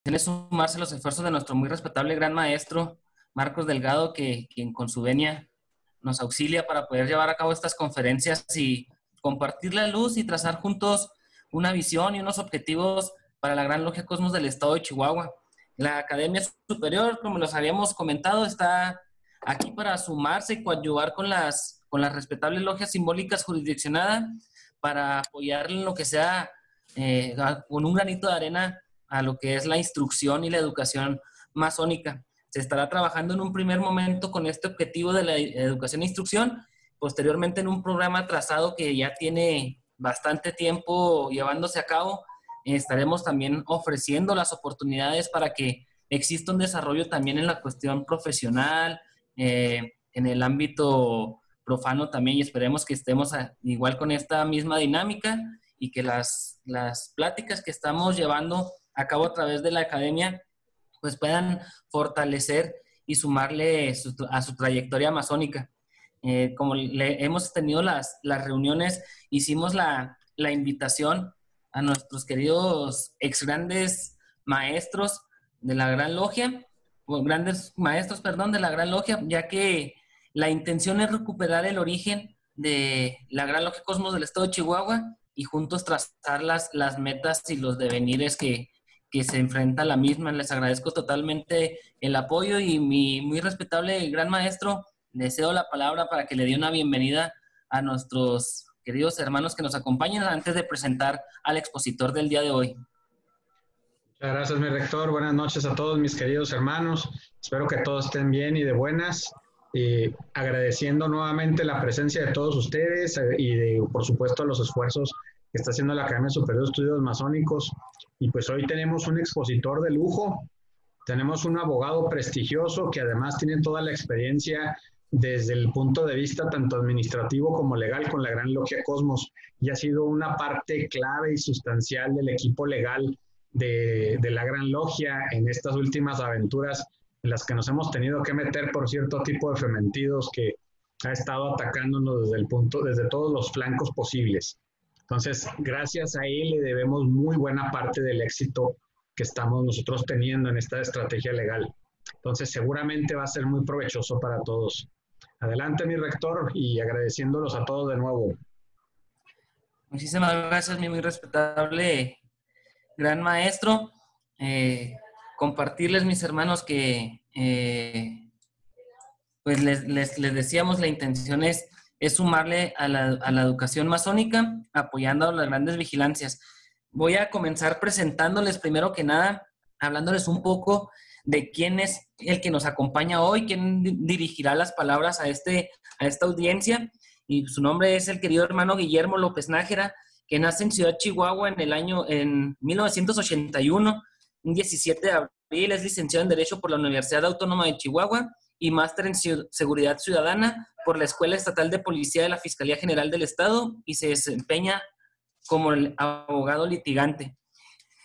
es sumarse a los esfuerzos de nuestro muy respetable gran maestro Marcos Delgado, quien con su venia nos auxilia para poder llevar a cabo estas conferencias y compartir la luz y trazar juntos una visión y unos objetivos para la Gran Logia Cosmos del Estado de Chihuahua. La Academia Superior, como los habíamos comentado, está aquí para sumarse y coadyuvar con las respetables logias simbólicas jurisdiccionadas para apoyar en lo que sea con un granito de arena a lo que es la instrucción y la educación masónica. Se estará trabajando en un primer momento con este objetivo de la educación e instrucción, posteriormente en un programa trazado que ya tiene bastante tiempo llevándose a cabo. Estaremos también ofreciendo las oportunidades para que exista un desarrollo también en la cuestión profesional, en el ámbito profano también, y esperemos que estemos igual con esta misma dinámica y que las pláticas que estamos llevando a cabo a través de la academia pues puedan fortalecer y sumarle a su trayectoria masónica. Como hemos tenido las reuniones, hicimos la invitación a nuestros queridos ex grandes maestros de la Gran Logia, o grandes maestros, perdón, de la Gran Logia, ya que la intención es recuperar el origen de la Gran Logia Cosmos del Estado de Chihuahua y juntos trazar las metas y los devenires que se enfrenta a la misma. Les agradezco totalmente el apoyo y mi muy respetable gran maestro, le cedo la palabra para que le dé una bienvenida a nuestros queridos hermanos que nos acompañan antes de presentar al expositor del día de hoy. Muchas gracias, mi rector. Buenas noches a todos mis queridos hermanos. Espero que todos estén bien y de buenas. Agradeciendo nuevamente la presencia de todos ustedes por supuesto, los esfuerzos que está haciendo la Academia Superior de Estudios Masónicos. Y pues hoy tenemos un expositor de lujo, tenemos un abogado prestigioso que además tiene toda la experiencia desde el punto de vista tanto administrativo como legal con la Gran Logia Cosmos y ha sido una parte clave y sustancial del equipo legal de la Gran Logia en estas últimas aventuras en las que nos hemos tenido que meter por cierto tipo de fementidos que ha estado atacándonos desde todos los flancos posibles. Entonces, gracias a él le debemos muy buena parte del éxito que estamos nosotros teniendo en esta estrategia legal. Entonces, seguramente va a ser muy provechoso para todos. Adelante, mi rector, y agradeciéndolos a todos de nuevo. Muchísimas gracias, mi muy respetable gran maestro. Compartirles, mis hermanos, que pues les decíamos, la intención es sumarle a la educación masónica, apoyando a las grandes vigilancias. Voy a comenzar presentándoles primero que nada, hablándoles un poco de quién es el que nos acompaña hoy, quién dirigirá las palabras a esta audiencia. Y su nombre es el querido hermano Guillermo López Nájera, que nace en Ciudad Chihuahua en 1981, un 17 de abril, es licenciado en Derecho por la Universidad Autónoma de Chihuahua y máster en Seguridad Ciudadana por la Escuela Estatal de Policía de la Fiscalía General del Estado y se desempeña como el abogado litigante.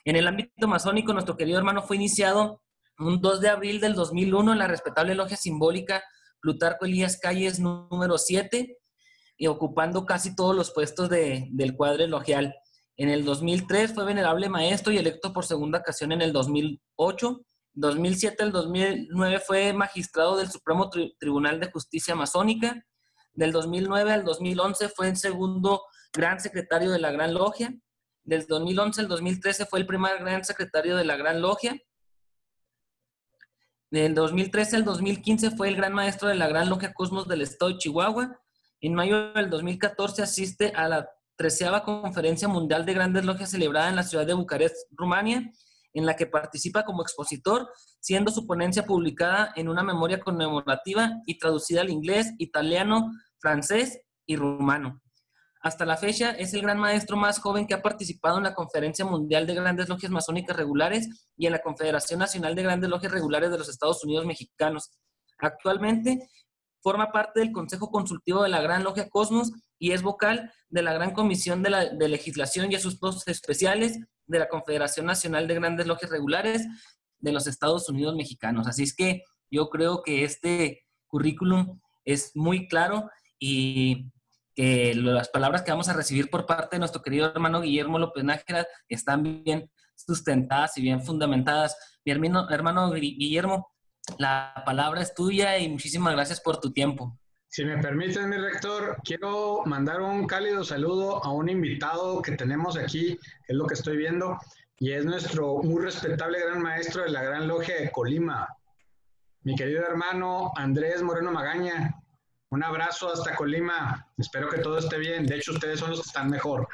En el ámbito masónico, nuestro querido hermano fue iniciado un 2 de abril del 2001 en la respetable logia simbólica Plutarco Elías Calles número 7, y ocupando casi todos los puestos del cuadro logial. En el 2003 fue venerable maestro y electo por segunda ocasión en el 2008. 2007 al 2009 fue magistrado del Supremo Tribunal de Justicia Masónica. Del 2009 al 2011 fue el segundo gran secretario de la Gran Logia. Del 2011 al 2013 fue el primer gran secretario de la Gran Logia. Del 2013 al 2015 fue el gran maestro de la Gran Logia Cosmos del Estado de Chihuahua. En mayo del 2014 asiste a la 13ª Conferencia Mundial de Grandes Logias celebrada en la ciudad de Bucarest, Rumania, en la que participa como expositor, siendo su ponencia publicada en una memoria conmemorativa y traducida al inglés, italiano, francés y rumano. Hasta la fecha es el gran maestro más joven que ha participado en la Conferencia Mundial de Grandes Logias Masónicas Regulares y en la Confederación Nacional de Grandes Logias Regulares de los Estados Unidos Mexicanos. Actualmente forma parte del Consejo Consultivo de la Gran Logia Cosmos y es vocal de la Gran Comisión de Legislación y Asuntos Especiales de la Confederación Nacional de Grandes Logias Regulares de los Estados Unidos Mexicanos. Así es que yo creo que este currículum es muy claro y que las palabras que vamos a recibir por parte de nuestro querido hermano Guillermo López Nájera están bien sustentadas y bien fundamentadas. Mi hermano Guillermo, la palabra es tuya y muchísimas gracias por tu tiempo. Si me permites, mi rector, quiero mandar un cálido saludo a un invitado que tenemos aquí, que es lo que estoy viendo, y es nuestro muy respetable gran maestro de la Gran Logia de Colima, mi querido hermano Andrés Moreno Magaña. Un abrazo hasta Colima. Espero que todo esté bien. De hecho, ustedes son los que están mejor.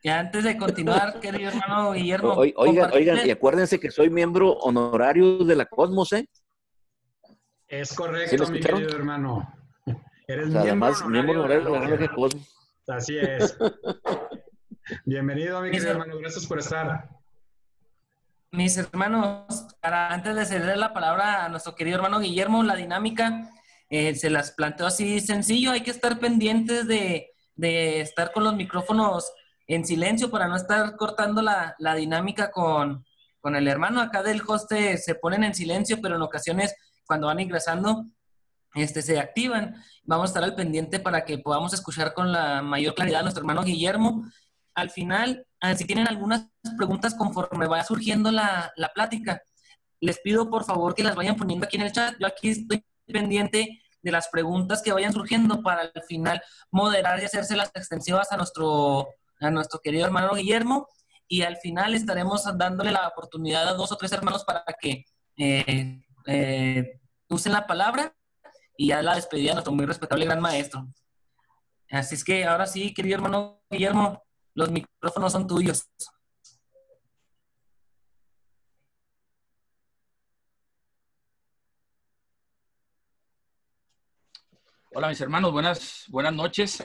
Y antes de continuar, querido hermano Guillermo, Oigan, y acuérdense que soy miembro honorario de la Cosmos, ¿eh? Es ¿Sí lo correcto, mi escucharon? querido hermano. Eres O sea, además, miembro honorario de la Gran Logia Cosmos. Así es. Bienvenido, mi querido Mis, hermano. Gracias por estar. mis hermanos, antes de ceder la palabra a nuestro querido hermano Guillermo, la dinámica se las planteo así sencillo. Hay que estar pendientes de estar con los micrófonos en silencio para no estar cortando la dinámica con el hermano. Acá del hoste se ponen en silencio, pero en ocasiones cuando van ingresando se activan. Vamos a estar al pendiente para que podamos escuchar con la mayor claridad a nuestro hermano Guillermo. Al final, si tienen algunas preguntas conforme vaya surgiendo la plática, les pido por favor que las vayan poniendo aquí en el chat. Yo aquí estoy pendiente de las preguntas que vayan surgiendo para al final moderar y hacérselas extensivas a nuestro querido hermano Guillermo. Y al final estaremos dándole la oportunidad a 2 o 3 hermanos para que usen la palabra y ya la despedida de nuestro muy respetable gran maestro. Así es que ahora sí, querido hermano Guillermo, los micrófonos son tuyos. Hola mis hermanos, buenas noches.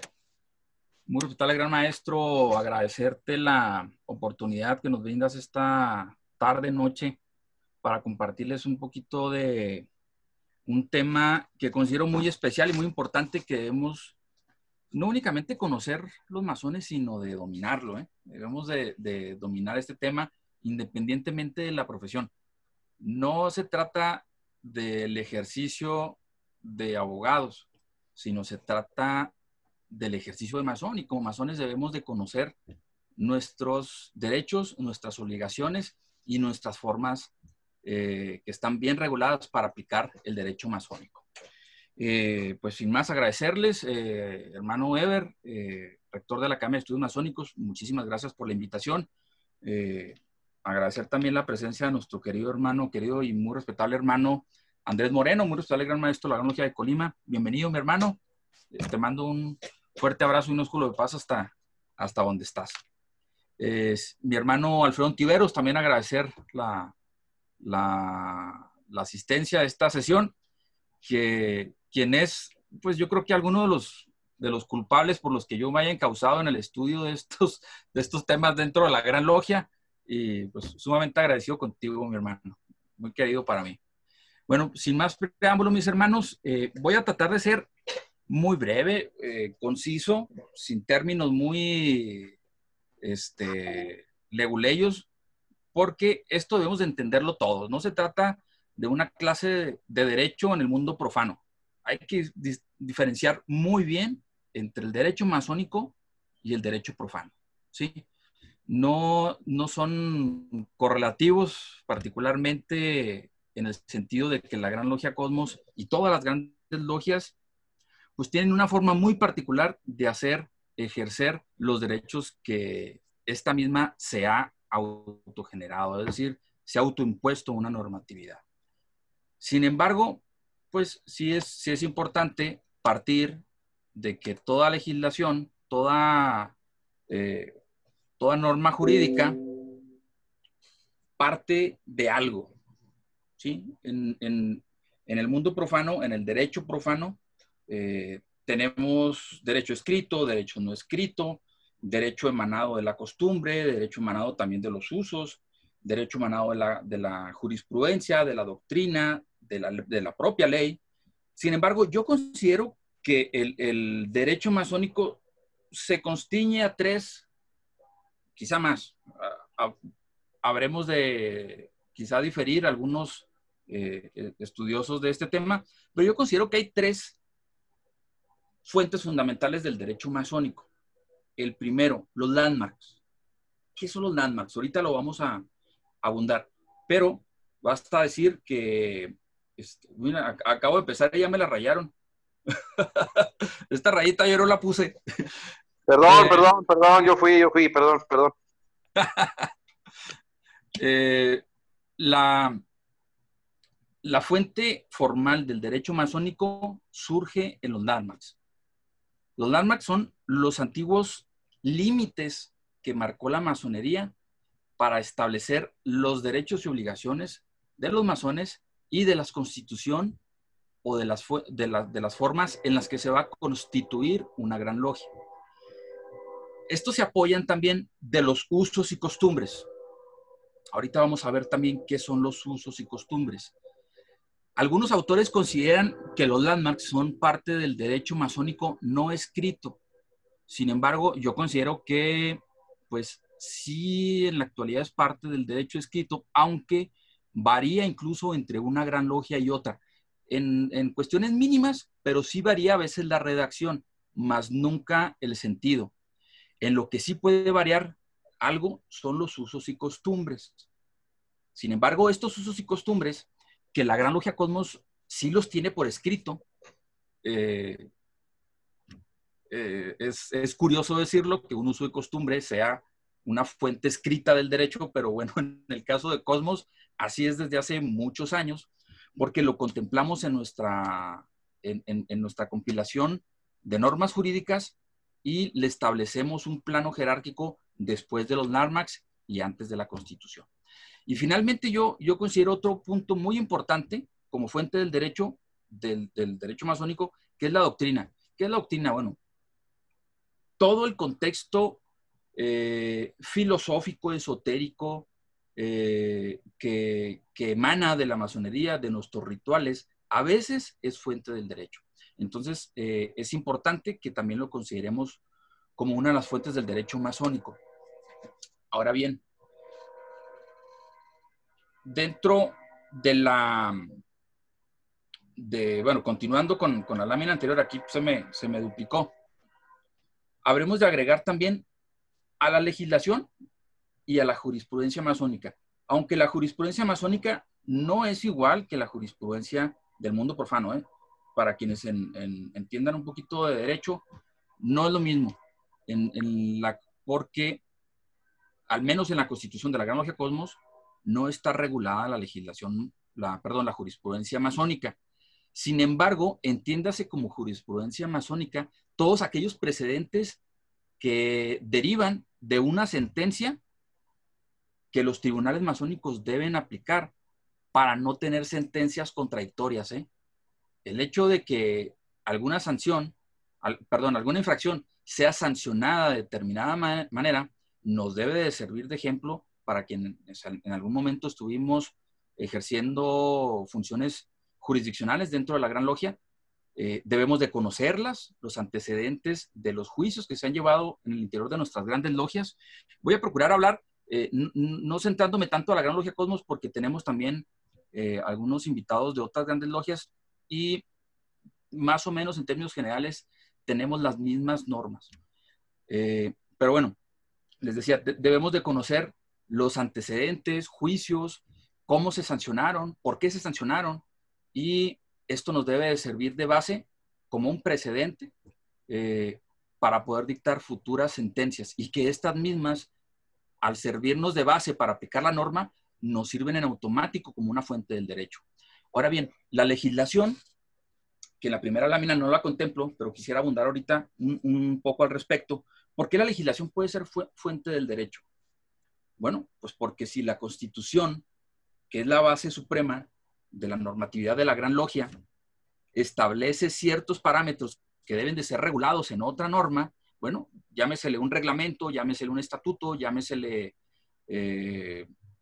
Muy respetable gran maestro, agradecerte la oportunidad que nos brindas esta tarde, noche, para compartirles un poquito de un tema que considero muy especial y muy importante que debemos no únicamente conocer los masones, sino de dominarlo, ¿eh? Debemos de dominar este tema independientemente de la profesión. No se trata del ejercicio de abogados, sino se trata del ejercicio de masón, y como masones debemos de conocer nuestros derechos, nuestras obligaciones y nuestras formas que están bien reguladas para aplicar el derecho masónico. Pues sin más agradecerles, hermano Ever, rector de la Academia de Estudios Masónicos, muchísimas gracias por la invitación. Agradecer también la presencia de nuestro querido hermano, querido y muy respetable hermano Andrés Moreno, muy respetable gran maestro de la Gran Logia de Colima. Bienvenido, mi hermano. Te mando un fuerte abrazo y un ósculo de paz hasta donde estás. Mi hermano Alfredo Tiveros, también agradecer la asistencia a esta sesión, quien es, pues yo creo que alguno de los culpables por los que yo me haya encausado en el estudio de estos temas dentro de la Gran Logia, y pues sumamente agradecido contigo, mi hermano, muy querido para mí. Bueno, sin más preámbulo, mis hermanos, voy a tratar de ser muy breve, conciso, sin términos muy leguleyos, porque esto debemos de entenderlo todos. No se trata de una clase de derecho en el mundo profano. Hay que diferenciar muy bien entre el derecho masónico y el derecho profano, ¿sí? No son correlativos, particularmente en el sentido de que la Gran Logia Cosmos y todas las grandes logias pues tienen una forma muy particular de ejercer los derechos que esta misma se ha autogenerado, es decir, se ha autoimpuesto una normatividad. Sin embargo, pues sí es importante partir de que toda legislación, toda norma jurídica parte de algo, ¿sí? En el mundo profano, en el derecho profano, tenemos derecho escrito, derecho no escrito, derecho emanado de la costumbre, derecho emanado también de los usos, derecho emanado de la jurisprudencia, de la doctrina, de la propia ley. Sin embargo, yo considero que el derecho masónico se constriñe a 3, quizá más. Habremos de quizá diferir algunos estudiosos de este tema, pero yo considero que hay 3 fuentes fundamentales del derecho masónico. El primero, los landmarks. ¿qué son los landmarks? Ahorita lo vamos a abundar, pero basta decir que, mira, acabo de empezar y ya me la rayaron. Esta rayita yo no la puse. Perdón, yo fui, perdón. La fuente formal del derecho masónico surge en los landmarks. Los landmarks son los antiguos límites que marcó la masonería para establecer los derechos y obligaciones de los masones y de la constitución o de las formas en las que se va a constituir una gran logia. Estos se apoyan también de los usos y costumbres. Ahorita vamos a ver también qué son los usos y costumbres. Algunos autores consideran que los landmarks son parte del derecho masónico no escrito. Sin embargo, yo considero que, pues, sí, en la actualidad es parte del derecho escrito, aunque varía incluso entre una gran logia y otra. En cuestiones mínimas, pero sí varía a veces la redacción, más nunca el sentido. En lo que sí puede variar algo son los usos y costumbres. Sin embargo, estos usos y costumbres, que la Gran Logia Cosmos sí los tiene por escrito, es curioso decirlo, que un uso y costumbre sea una fuente escrita del derecho, pero bueno, en el caso de Cosmos, así es desde hace muchos años, porque lo contemplamos en nuestra compilación de normas jurídicas y le establecemos un plano jerárquico después de los landmarks y antes de la Constitución. Y finalmente yo considero otro punto muy importante como fuente del derecho masónico, que es la doctrina. ¿Qué es la doctrina? Bueno, todo el contexto filosófico, esotérico, que emana de la masonería, de nuestros rituales, a veces es fuente del derecho. Entonces, es importante que también lo consideremos como una de las fuentes del derecho masónico. Ahora bien, dentro bueno, continuando con la lámina anterior, aquí se me duplicó. Habremos de agregar también a la legislación y a la jurisprudencia masónica. Aunque la jurisprudencia masónica no es igual que la jurisprudencia del mundo profano, para quienes entiendan un poquito de derecho, no es lo mismo. Porque, al menos en la Constitución de la Gran Logia Cosmos, no está regulada la legislación, la jurisprudencia masónica. Sin embargo, entiéndase como jurisprudencia masónica todos aquellos precedentes que derivan de una sentencia que los tribunales masónicos deben aplicar para no tener sentencias contradictorias. El hecho de que alguna infracción sea sancionada de determinada manera nos debe de servir de ejemplo para quienes en algún momento estuvimos ejerciendo funciones jurisdiccionales dentro de la Gran Logia. Debemos de conocerlas, los antecedentes de los juicios que se han llevado en el interior de nuestras grandes logias. Voy a procurar hablar, no centrándome tanto a la Gran Logia Cosmos, porque tenemos también algunos invitados de otras grandes logias y más o menos en términos generales tenemos las mismas normas. Pero bueno, les decía, debemos de conocer los antecedentes, juicios, cómo se sancionaron, por qué se sancionaron, y esto nos debe de servir de base como un precedente para poder dictar futuras sentencias, y que estas mismas, al servirnos de base para aplicar la norma, nos sirven en automático como una fuente del derecho. Ahora bien, la legislación, que en la primera lámina no la contemplo, pero quisiera abundar ahorita un poco al respecto. ¿Por qué la legislación puede ser fuente del derecho? Bueno, pues porque si la Constitución, que es la base suprema de la normatividad de la Gran Logia, establece ciertos parámetros que deben de ser regulados en otra norma, bueno, llámesele un reglamento, llámesele un estatuto, llámesele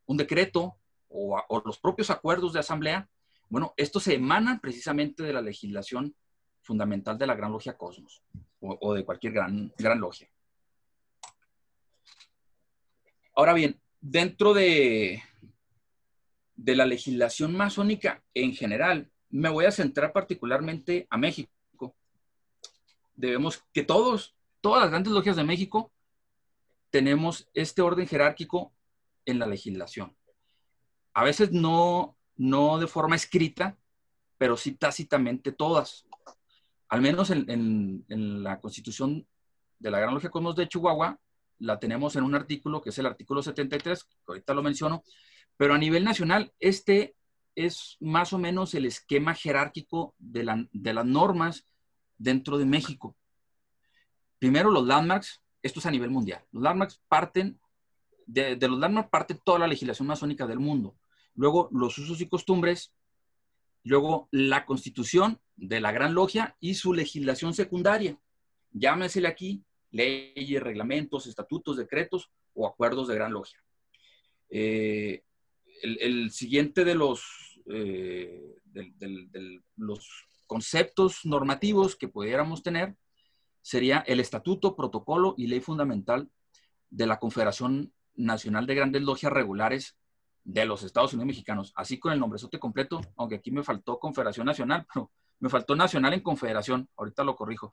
un decreto o los propios acuerdos de asamblea. Bueno, estos se emanan precisamente de la legislación fundamental de la Gran Logia Cosmos o de cualquier gran logia. Ahora bien, dentro de la legislación masónica en general, me voy a centrar particularmente a México. Debemos que todas las grandes logias de México tenemos este orden jerárquico en la legislación. A veces no de forma escrita, pero sí tácitamente todas. Al menos en la Constitución de la Gran Logia Cosmos de Chihuahua, la tenemos en un artículo que es el artículo 73, que ahorita lo menciono, pero a nivel nacional, este es más o menos el esquema jerárquico de las normas dentro de México. Primero, los landmarks, esto es a nivel mundial. Los landmarks parten, de los landmarks parte toda la legislación masónica del mundo. Luego, los usos y costumbres. Luego, la constitución de la Gran Logia y su legislación secundaria. Llámesele aquí leyes, reglamentos, estatutos, decretos o acuerdos de Gran Logia. El siguiente de los conceptos normativos que pudiéramos tener sería el estatuto, protocolo y ley fundamental de la Confederación Nacional de Grandes Logias Regulares de los Estados Unidos Mexicanos, así con el nombrezote completo, aunque aquí me faltó Confederación Nacional, pero me faltó Nacional en Confederación, ahorita lo corrijo.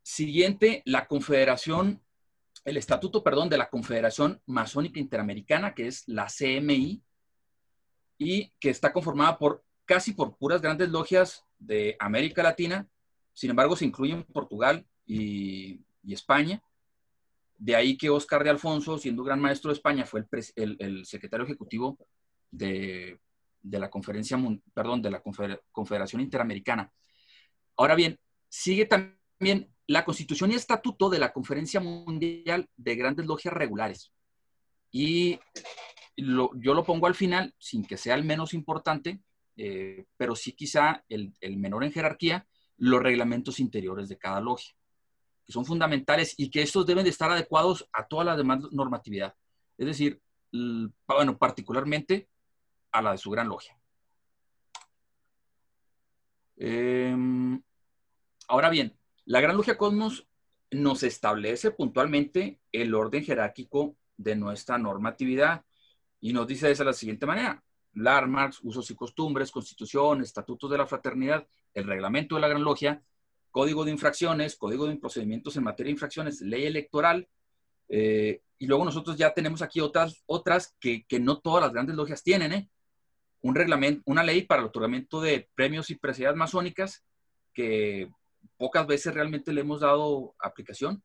Siguiente, la Confederación, el estatuto, perdón, de la Confederación Masónica Interamericana, que es la CMI, y que está conformada casi por puras grandes logias de América Latina. Sin embargo, se incluyen Portugal y España. De ahí que Óscar de Alfonso, siendo gran maestro de España, fue el secretario ejecutivo de la conferencia, perdón, de la Confederación Interamericana. Ahora bien, sigue también la Constitución y Estatuto de la Conferencia Mundial de Grandes Logias Regulares. Y yo lo pongo al final, sin que sea el menos importante, pero sí quizá el menor en jerarquía, los reglamentos interiores de cada logia, que son fundamentales y que estos deben de estar adecuados a toda la demás normatividad. Es decir, bueno, particularmente a la de su gran logia. Ahora bien, la Gran Logia Cosmos nos establece puntualmente el orden jerárquico de nuestra normatividad y nos dice de la siguiente manera: landmarks, usos y costumbres, constitución, estatutos de la fraternidad, el reglamento de la Gran Logia, código de infracciones, código de procedimientos en materia de infracciones, ley electoral, y luego nosotros ya tenemos aquí otras que no todas las grandes logias tienen, un reglamento, una ley para el otorgamiento de premios y preseas masónicas, que pocas veces realmente le hemos dado aplicación.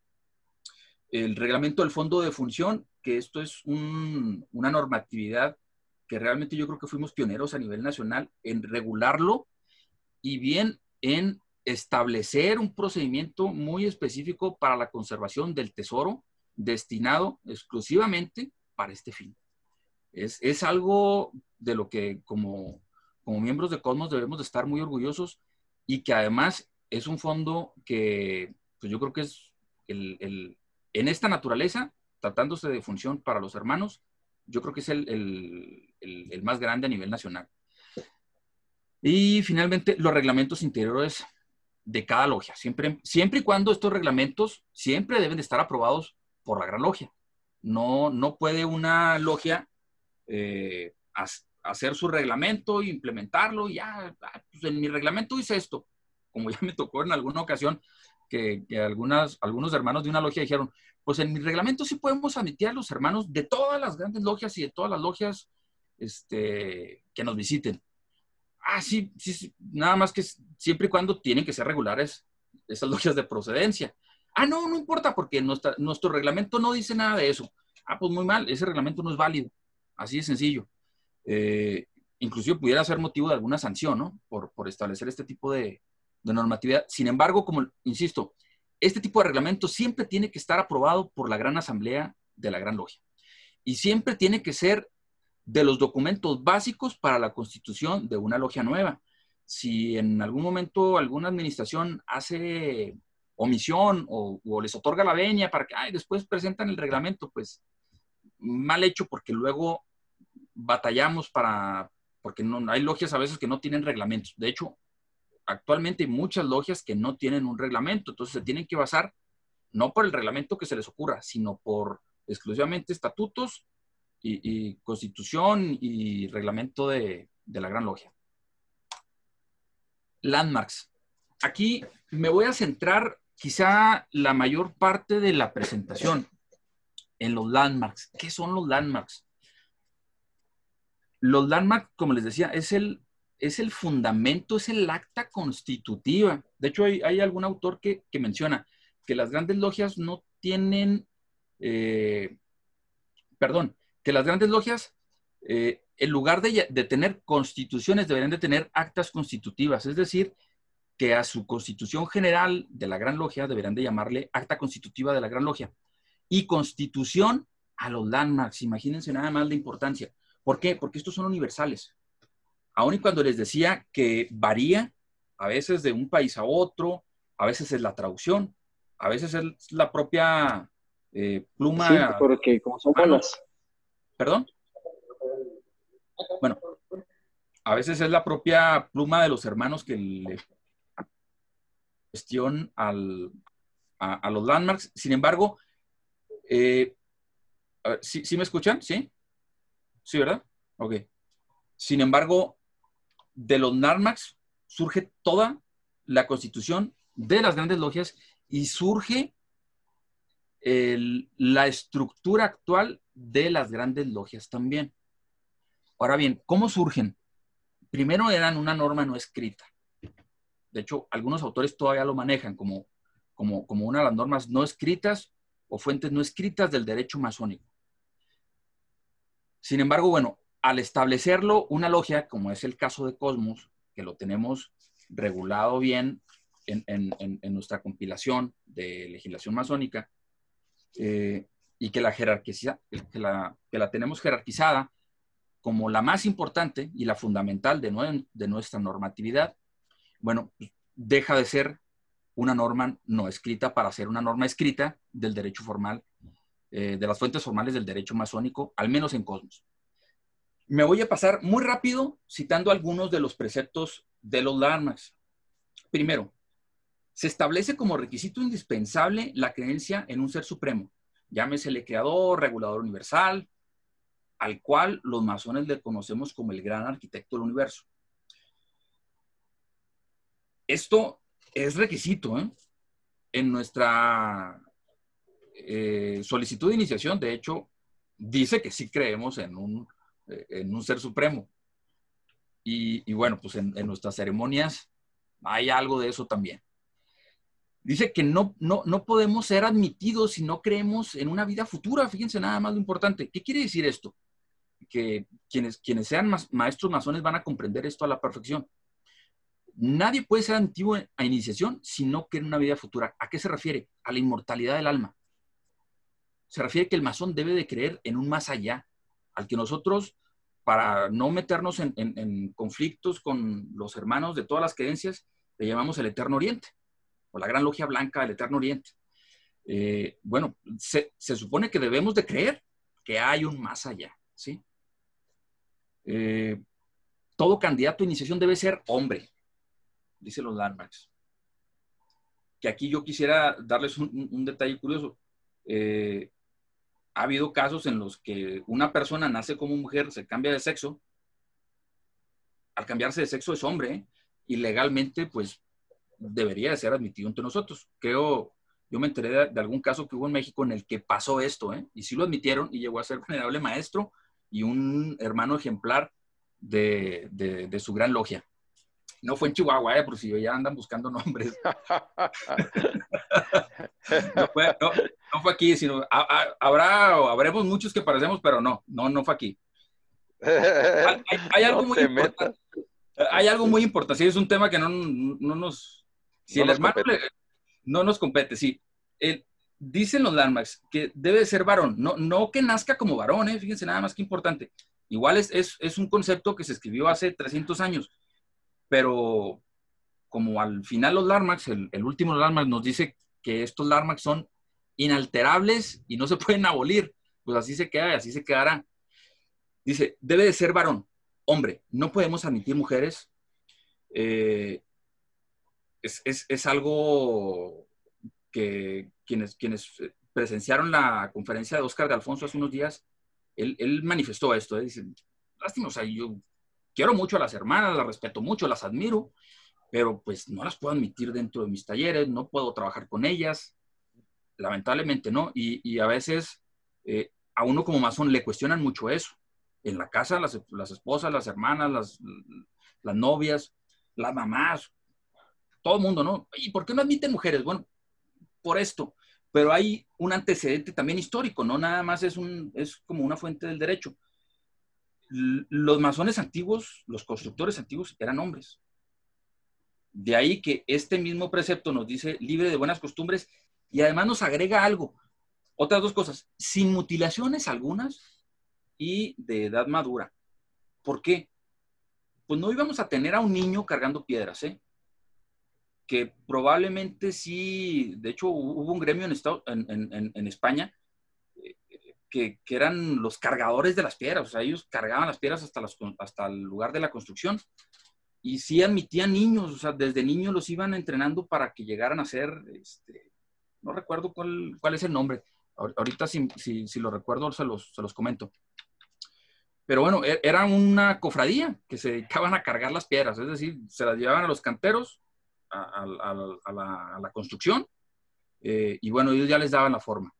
El reglamento del fondo de función, que esto es una normatividad que realmente yo creo que fuimos pioneros a nivel nacional en regularlo y bien en establecer un procedimiento muy específico para la conservación del tesoro destinado exclusivamente para este fin. Es algo de lo que como miembros de Cosmos debemos de estar muy orgullosos y que además es un fondo que pues yo creo que es en esta naturaleza, tratándose de función para los hermanos, yo creo que es el más grande a nivel nacional. Y finalmente, los reglamentos interiores de cada logia. Siempre y cuando estos reglamentos siempre deben de estar aprobados por la Gran Logia. No puede una logia hacer su reglamento e implementarlo y ya, pues en mi reglamento dice esto. Como ya me tocó en alguna ocasión que algunos hermanos de una logia dijeron, pues en mi reglamento sí podemos admitir a los hermanos de todas las grandes logias y de todas las logias que nos visiten. Sí, nada más que siempre y cuando tienen que ser regulares esas logias de procedencia. No importa porque nuestro reglamento no dice nada de eso. Pues muy mal, ese reglamento no es válido. Así de sencillo. Inclusive pudiera ser motivo de alguna sanción, ¿no? Por establecer este tipo de normatividad. Sin embargo, como insisto, este tipo de reglamento siempre tiene que estar aprobado por la Gran Asamblea de la Gran Logia. Y siempre tiene que ser de los documentos básicos para la constitución de una logia nueva. Si en algún momento alguna administración hace omisión o les otorga la venia para que después presentan el reglamento, pues mal hecho, porque luego batallamos porque no, hay logias a veces que no tienen reglamentos. De hecho, actualmente hay muchas logias que no tienen un reglamento, entonces se tienen que basar no por el reglamento que se les ocurra, sino por exclusivamente estatutos y constitución y reglamento de la Gran Logia. Landmarks. Aquí me voy a centrar quizá la mayor parte de la presentación en los landmarks. ¿Qué son los landmarks? Los landmarks, como les decía, es el fundamento, es el acta constitutiva. De hecho, hay algún autor que menciona que las grandes logias no tienen, que las grandes logias, en lugar de tener constituciones, deberían de tener actas constitutivas. Es decir, que a su constitución general de la Gran Logia deberían de llamarle acta constitutiva de la Gran Logia. Y constitución a los landmarks. Imagínense nada más la importancia. ¿Por qué? Porque estos son universales. Aún y cuando les decía que varía, a veces de un país a otro, a veces es la traducción, a veces es la propia pluma. Sí, porque como son bolas. ¿Perdón? Bueno, a veces es la propia pluma de los hermanos que le cuestión a los landmarks. Sin embargo, ¿sí me escuchan? ¿Sí? ¿Sí, verdad? Ok. Sin embargo, de los landmarks surge toda la constitución de las grandes logias y surge la estructura actual de las grandes logias también. Ahora bien, ¿cómo surgen? Primero eran una norma no escrita. De hecho, algunos autores todavía lo manejan como una de las normas no escritas o fuentes no escritas del derecho masónico. Sin embargo, bueno, al establecerlo una logia, como es el caso de Cosmos, que lo tenemos regulado bien en nuestra compilación de legislación masónica, y que la tenemos jerarquizada como la más importante y la fundamental de nuestra normatividad, bueno, deja de ser una norma no escrita para ser una norma escrita del derecho formal, de las fuentes formales del derecho masónico, al menos en Cosmos. Me voy a pasar muy rápido citando algunos de los preceptos de los landmarks. Primero, se establece como requisito indispensable la creencia en un ser supremo, llámesele creador, regulador universal, al cual los masones le conocemos como el gran arquitecto del universo. Esto es requisito, ¿eh? En nuestra solicitud de iniciación, de hecho, dice que sí creemos en un ser supremo. Y bueno, pues en nuestras ceremonias hay algo de eso también. Dice que no podemos ser admitidos si no creemos en una vida futura. Fíjense nada más lo importante. ¿Qué quiere decir esto? Que quienes sean maestros masones van a comprender esto a la perfección. Nadie puede ser admitido a iniciación si no cree en una vida futura. ¿A qué se refiere? A la inmortalidad del alma. Se refiere que el masón debe de creer en un más allá, al que nosotros, para no meternos en conflictos con los hermanos de todas las creencias, le llamamos el Eterno Oriente, o la Gran Logia Blanca del Eterno Oriente. Bueno, se supone que debemos de creer que hay un más allá, ¿sí? Todo candidato a iniciación debe ser hombre, dicen los landmarks. Que aquí yo quisiera darles un detalle curioso. Ha habido casos en los que una persona nace como mujer, se cambia de sexo, al cambiarse de sexo es hombre, ¿eh? Y legalmente, pues, debería de ser admitido entre nosotros. Yo me enteré de algún caso que hubo en México en el que pasó esto, ¿eh? Y sí lo admitieron y llegó a ser venerable maestro y un hermano ejemplar de su gran logia. No fue en Chihuahua, por si ya andan buscando nombres. No fue aquí, sino habremos muchos que parecemos, pero no fue aquí. Hay algo muy importante. Hay algo muy importante. Sí, es un tema que no nos... Si el hermano no nos compete, sí. Dicen los landmarks que debe ser varón, no que nazca como varón, fíjense nada más que importante. Igual es un concepto que se escribió hace 300 años, pero como al final los landmarks, el último landmark nos dice que estos landmarks son inalterables y no se pueden abolir, pues así se queda y así se quedará. Dice, debe de ser varón, hombre, no podemos admitir mujeres. Es algo que quienes presenciaron la conferencia de Óscar de Alfonso hace unos días, él manifestó esto, dice, lástima, o sea, yo quiero mucho a las hermanas, las respeto mucho, las admiro, pero pues no las puedo admitir dentro de mis talleres, no puedo trabajar con ellas, lamentablemente no, y a veces a uno como masón le cuestionan mucho eso. En la casa, las esposas, las hermanas, las novias, las mamás, todo el mundo, ¿no? ¿Y por qué no admiten mujeres? Bueno, por esto, pero hay un antecedente también histórico, no nada más es como una fuente del derecho. Los masones antiguos, los constructores antiguos eran hombres. De ahí que este mismo precepto nos dice libre de buenas costumbres y además nos agrega algo, otras dos cosas, sin mutilaciones algunas y de edad madura. ¿Por qué? Pues no íbamos a tener a un niño cargando piedras, que probablemente sí, de hecho hubo un gremio en España que eran los cargadores de las piedras, o sea, ellos cargaban las piedras hasta el lugar de la construcción y sí admitían niños, o sea, desde niños los iban entrenando para que llegaran a ser, no recuerdo cuál es el nombre, ahorita si lo recuerdo se los comento. Pero bueno, era una cofradía que se dedicaban a cargar las piedras, es decir, se las llevaban a los canteros, a la construcción, y bueno, ellos ya les daban la forma.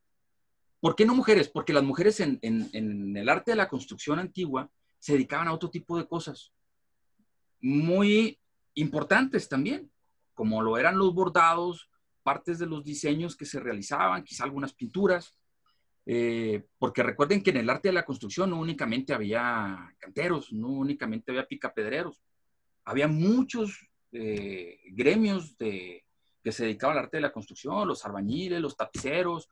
¿Por qué no mujeres? Porque las mujeres en el arte de la construcción antigua se dedicaban a otro tipo de cosas muy importantes también, como lo eran los bordados, partes de los diseños que se realizaban, quizá algunas pinturas, porque recuerden que en el arte de la construcción no únicamente había canteros, no únicamente había picapedreros, había muchos gremios que se dedicaban al arte de la construcción, los albañiles, los tapiceros,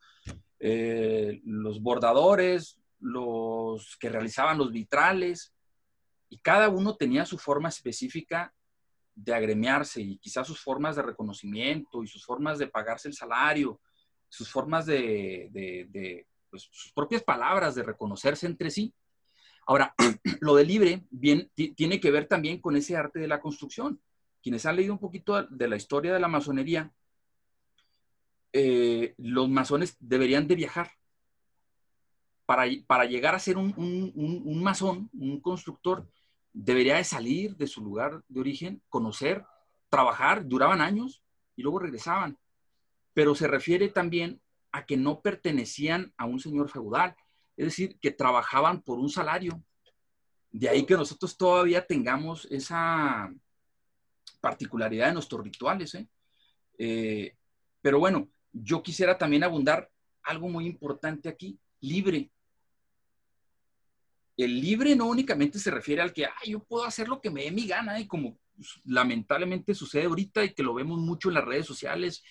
los bordadores, los que realizaban los vitrales, y cada uno tenía su forma específica de agremiarse y quizás sus formas de reconocimiento y sus formas de pagarse el salario, sus formas pues, sus propias palabras de reconocerse entre sí. Ahora, lo de libre bien, tiene que ver también con ese arte de la construcción. Quienes han leído un poquito de la historia de la masonería, los masones deberían de viajar. Para llegar a ser un masón, un constructor, debería de salir de su lugar de origen, conocer, trabajar, duraban años y luego regresaban. Pero se refiere también a que no pertenecían a un señor feudal, es decir, que trabajaban por un salario. De ahí que nosotros todavía tengamos esa particularidad de nuestros rituales. Pero bueno, yo quisiera también abundar algo muy importante aquí, libre. El libre no únicamente se refiere al que yo puedo hacer lo que me dé mi gana, y como lamentablemente sucede ahorita y que lo vemos mucho en las redes sociales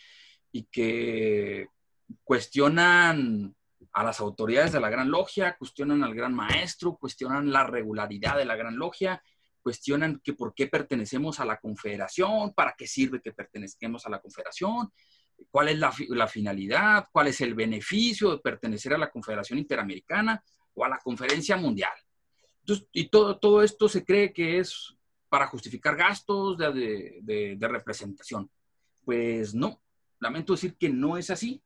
y que cuestionan a las autoridades de la Gran Logia, cuestionan al Gran Maestro, cuestionan la regularidad de la Gran Logia, cuestionan que por qué pertenecemos a la Confederación, para qué sirve que pertenezcamos a la Confederación, cuál es la finalidad, cuál es el beneficio de pertenecer a la Confederación Interamericana o a la Conferencia Mundial. Entonces, y todo esto se cree que es para justificar gastos de representación. Pues no, lamento decir que no es así.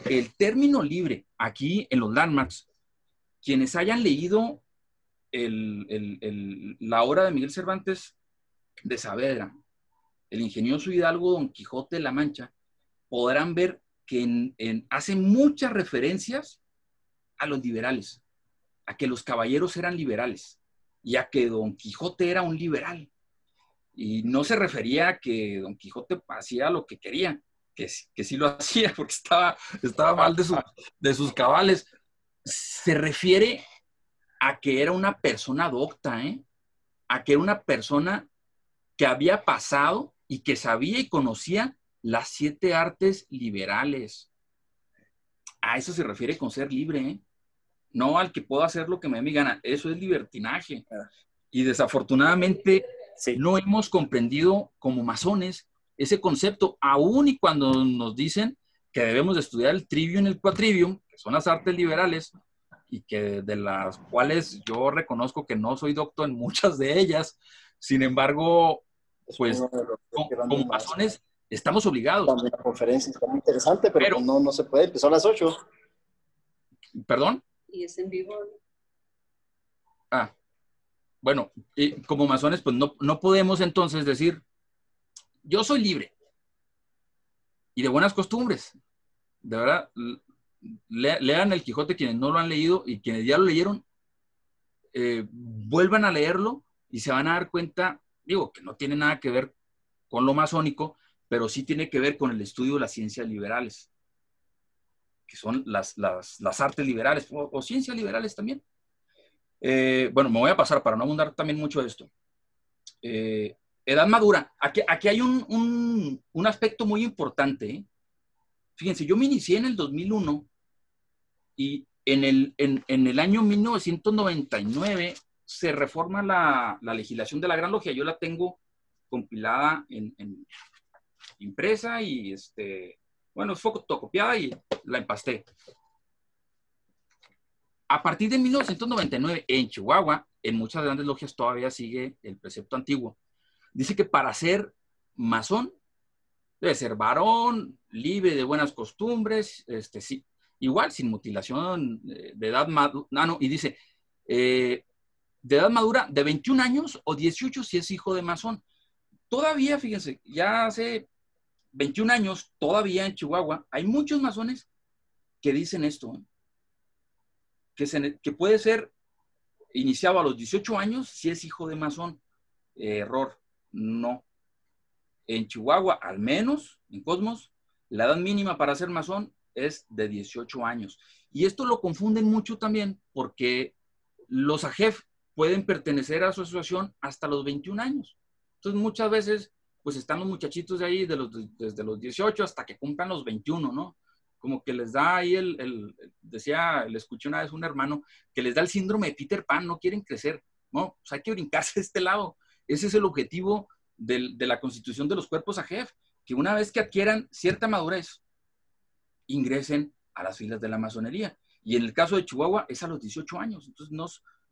El término libre, aquí en los landmarks, quienes hayan leído la obra de Miguel Cervantes de Saavedra, el ingenioso hidalgo Don Quijote de la Mancha, podrán ver que hace muchas referencias a los liberales, a que los caballeros eran liberales y a que Don Quijote era un liberal. Y no se refería a que Don Quijote hacía lo que quería, que sí lo hacía porque estaba mal de sus cabales. Se refiere a que era una persona docta, a que era una persona que había pasado y que sabía y conocía las 7 artes liberales. A eso se refiere con ser libre, no al que puedo hacer lo que me dé mi gana. Eso es libertinaje. Y desafortunadamente no hemos comprendido como masones ese concepto, aún y cuando nos dicen que debemos de estudiar el trivium y el quadrivium, que son las artes liberales, y que de las cuales yo reconozco que no soy doctor en muchas de ellas. Sin embargo, pues como masones estamos obligados. También la conferencia está muy interesante, pero no se puede, empezó a las 8. ¿Perdón? Y es en vivo. Bueno, como masones, pues no podemos entonces decir yo soy libre y de buenas costumbres. De verdad, lean El Quijote quienes no lo han leído, y quienes ya lo leyeron, vuelvan a leerlo y se van a dar cuenta, digo, que no tiene nada que ver con lo masónico, pero sí tiene que ver con el estudio de las ciencias liberales, que son las artes liberales o ciencias liberales también. Bueno, me voy a pasar para no abundar también mucho de esto. Edad madura. Aquí hay un aspecto muy importante, ¿eh? Fíjense, yo me inicié en el 2001 y en el año 1999 se reforma la legislación de la Gran Logia. Yo la tengo compilada en impresa y bueno, fotocopiada y la empasté. A partir de 1999, en Chihuahua, en muchas grandes logias todavía sigue el precepto antiguo. Dice que para ser masón, debe ser varón, libre de buenas costumbres, sí, igual, sin mutilación de edad madura. No, y dice, de edad madura, de 21 años o 18 si es hijo de masón. Todavía, fíjense, ya hace 21 años, todavía en Chihuahua, hay muchos masones que dicen esto, ¿eh? Que puede ser iniciado a los 18 años si es hijo de masón. Error, no. En Chihuahua, al menos en Cosmos, la edad mínima para ser masón es de 18 años. Y esto lo confunden mucho también porque los AGEF pueden pertenecer a su asociación hasta los 21 años. Entonces, muchas veces, pues están los muchachitos de ahí desde los 18 hasta que cumplan los 21, ¿no? Como que les da ahí decía, le escuché una vez un hermano, que les da el síndrome de Peter Pan, no quieren crecer, ¿no? Pues hay que brincarse de este lado. Ese es el objetivo de la constitución de los cuerpos AGEF, que una vez que adquieran cierta madurez, ingresen a las filas de la masonería. Y en el caso de Chihuahua es a los 18 años. Entonces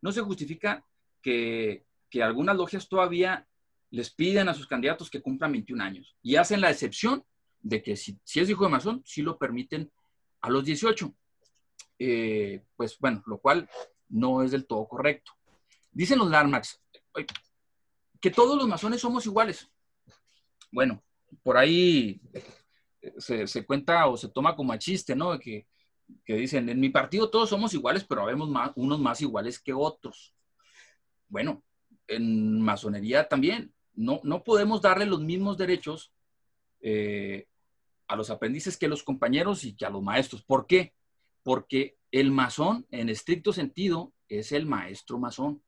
no se justifica que algunas logias todavía les piden a sus candidatos que cumplan 21 años. Y hacen la excepción de que si es hijo de masón, sí lo permiten a los 18. Pues bueno, lo cual no es del todo correcto. Dicen los Larmax que todos los masones somos iguales. Bueno, por ahí se cuenta o se toma como a chiste, ¿no? Que dicen, en mi partido todos somos iguales, pero habemos unos más iguales que otros. Bueno, en masonería también. No podemos darle los mismos derechos a los aprendices que a los compañeros y que a los maestros. ¿Por qué? Porque el masón, en estricto sentido, es el maestro masón.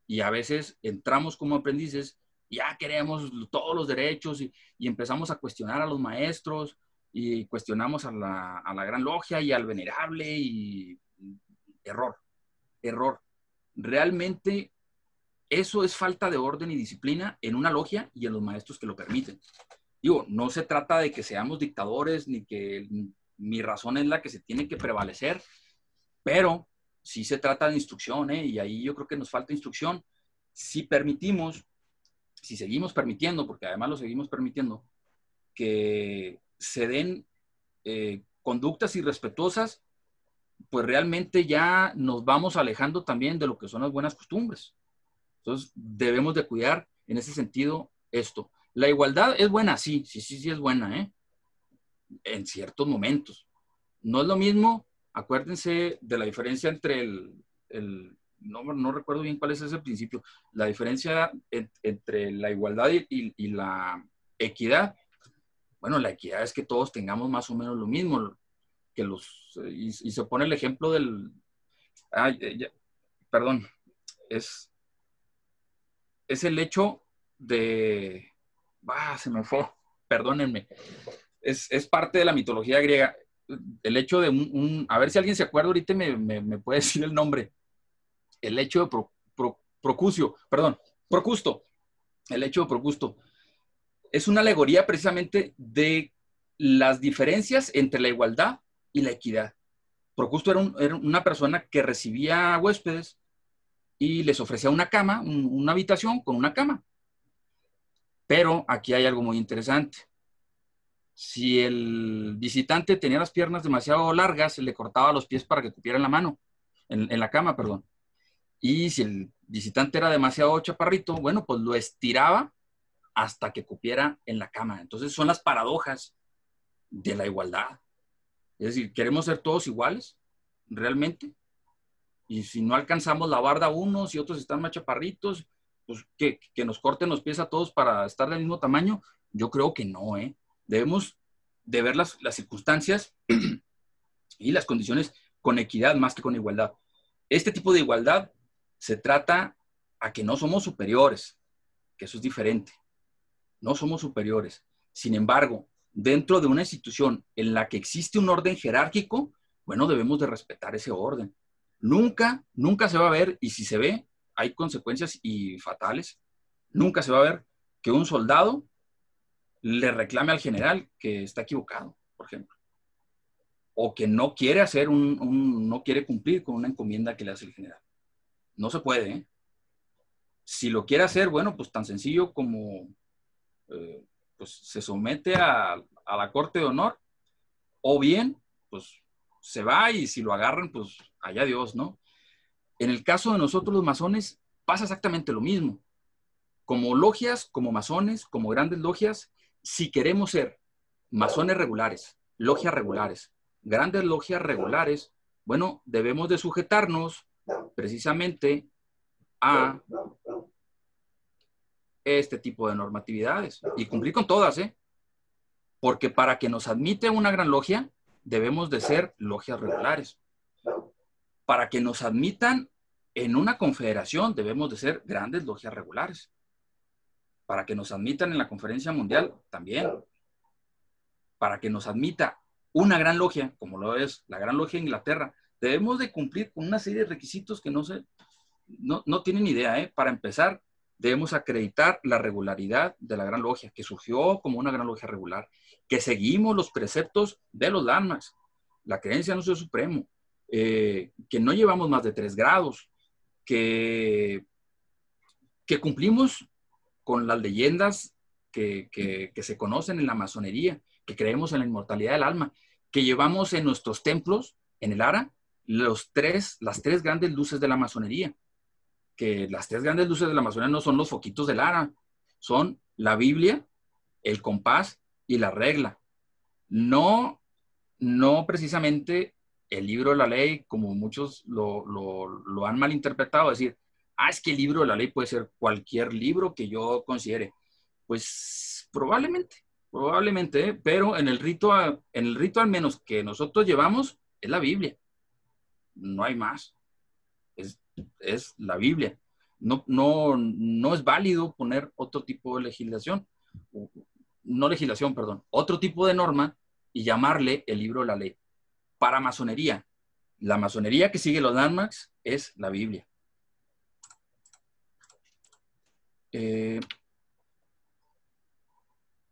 Y a veces entramos como aprendices, ya queremos todos los derechos y empezamos a cuestionar a los maestros y cuestionamos a la Gran Logia y al venerable y error. Realmente eso es falta de orden y disciplina en una logia y en los maestros que lo permiten. Digo, no se trata de que seamos dictadores ni que mi razón es la que se tiene que prevalecer, pero sí se trata de instrucción, ¿eh? Y ahí yo creo que nos falta instrucción. Si seguimos permitiendo, porque además lo seguimos permitiendo, que se den conductas irrespetuosas, pues realmente ya nos vamos alejando también de lo que son las buenas costumbres. Entonces debemos de cuidar en ese sentido esto. La igualdad es buena, sí es buena, ¿eh? En ciertos momentos. No es lo mismo, acuérdense de la diferencia entre no recuerdo bien cuál es ese principio, la diferencia entre la igualdad y la equidad. Bueno, la equidad es que todos tengamos más o menos lo mismo, y se pone el ejemplo perdón, es el hecho de, se me fue, perdónenme, es parte de la mitología griega, el hecho de a ver si alguien se acuerda ahorita me puede decir el nombre, el hecho de Procusto, el hecho de Procusto, es una alegoría precisamente de las diferencias entre la igualdad y la equidad. Procusto era una persona que recibía huéspedes y les ofrecía una cama, una habitación con una cama. Pero aquí hay algo muy interesante. Si el visitante tenía las piernas demasiado largas, se le cortaba los pies para que cupiera en la mano, en la cama, perdón. Y si el visitante era demasiado chaparrito, bueno, pues lo estiraba hasta que cupiera en la cama. Entonces son las paradojas de la igualdad. Es decir, queremos ser todos iguales, realmente. Y si no alcanzamos la barda unos y otros están más chaparritos, pues que nos corten los pies a todos para estar del mismo tamaño. Yo creo que no, ¿eh? Debemos de ver las circunstancias y las condiciones con equidad más que con igualdad. Este tipo de igualdad se trata a que no somos superiores, que eso es diferente. No somos superiores. Sin embargo, dentro de una institución en la que existe un orden jerárquico, bueno, debemos de respetar ese orden. Nunca se va a ver, y si se ve, hay consecuencias y fatales. Nunca se va a ver que un soldado le reclame al general que está equivocado, por ejemplo. O que no quiere hacer no quiere cumplir con una encomienda que le hace el general. No se puede, ¿eh? Si lo quiere hacer, bueno, pues tan sencillo como pues se somete a la corte de honor, o bien, pues se va y si lo agarran, pues allá Dios, ¿no? En el caso de nosotros los masones pasa exactamente lo mismo. Como logias, como masones, como grandes logias, si queremos ser masones regulares, logias regulares, grandes logias regulares, bueno, debemos de sujetarnos precisamente a este tipo de normatividades y cumplir con todas, ¿eh? Porque para que nos admite una gran logia, debemos de ser logias regulares. Para que nos admitan en una confederación, debemos de ser grandes logias regulares. Para que nos admitan en la conferencia mundial, también. Para que nos admita una gran logia, como lo es la Gran Logia de Inglaterra, debemos de cumplir con una serie de requisitos que no tienen idea, ¿eh? Para empezar, debemos acreditar la regularidad de la Gran Logia, que surgió como una Gran Logia regular, que seguimos los preceptos de los landmarks, la creencia en un Dios supremo, que no llevamos más de 3 grados, que cumplimos con las leyendas que se conocen en la masonería, que creemos en la inmortalidad del alma, que llevamos en nuestros templos, en el ARA, las tres grandes luces de la masonería. Que las 3 grandes luces de la masonería no son los foquitos del ARA, son la Biblia, el compás y la regla. No precisamente el libro de la ley, como muchos lo han malinterpretado, decir, es que el libro de la ley puede ser cualquier libro que yo considere. Pues probablemente, pero en el rito al menos que nosotros llevamos es la Biblia. No hay más. Es la Biblia. No es válido poner otro tipo de legislación, otro tipo de norma y llamarle el libro de la ley. Para masonería, la masonería que sigue los landmarks es la Biblia.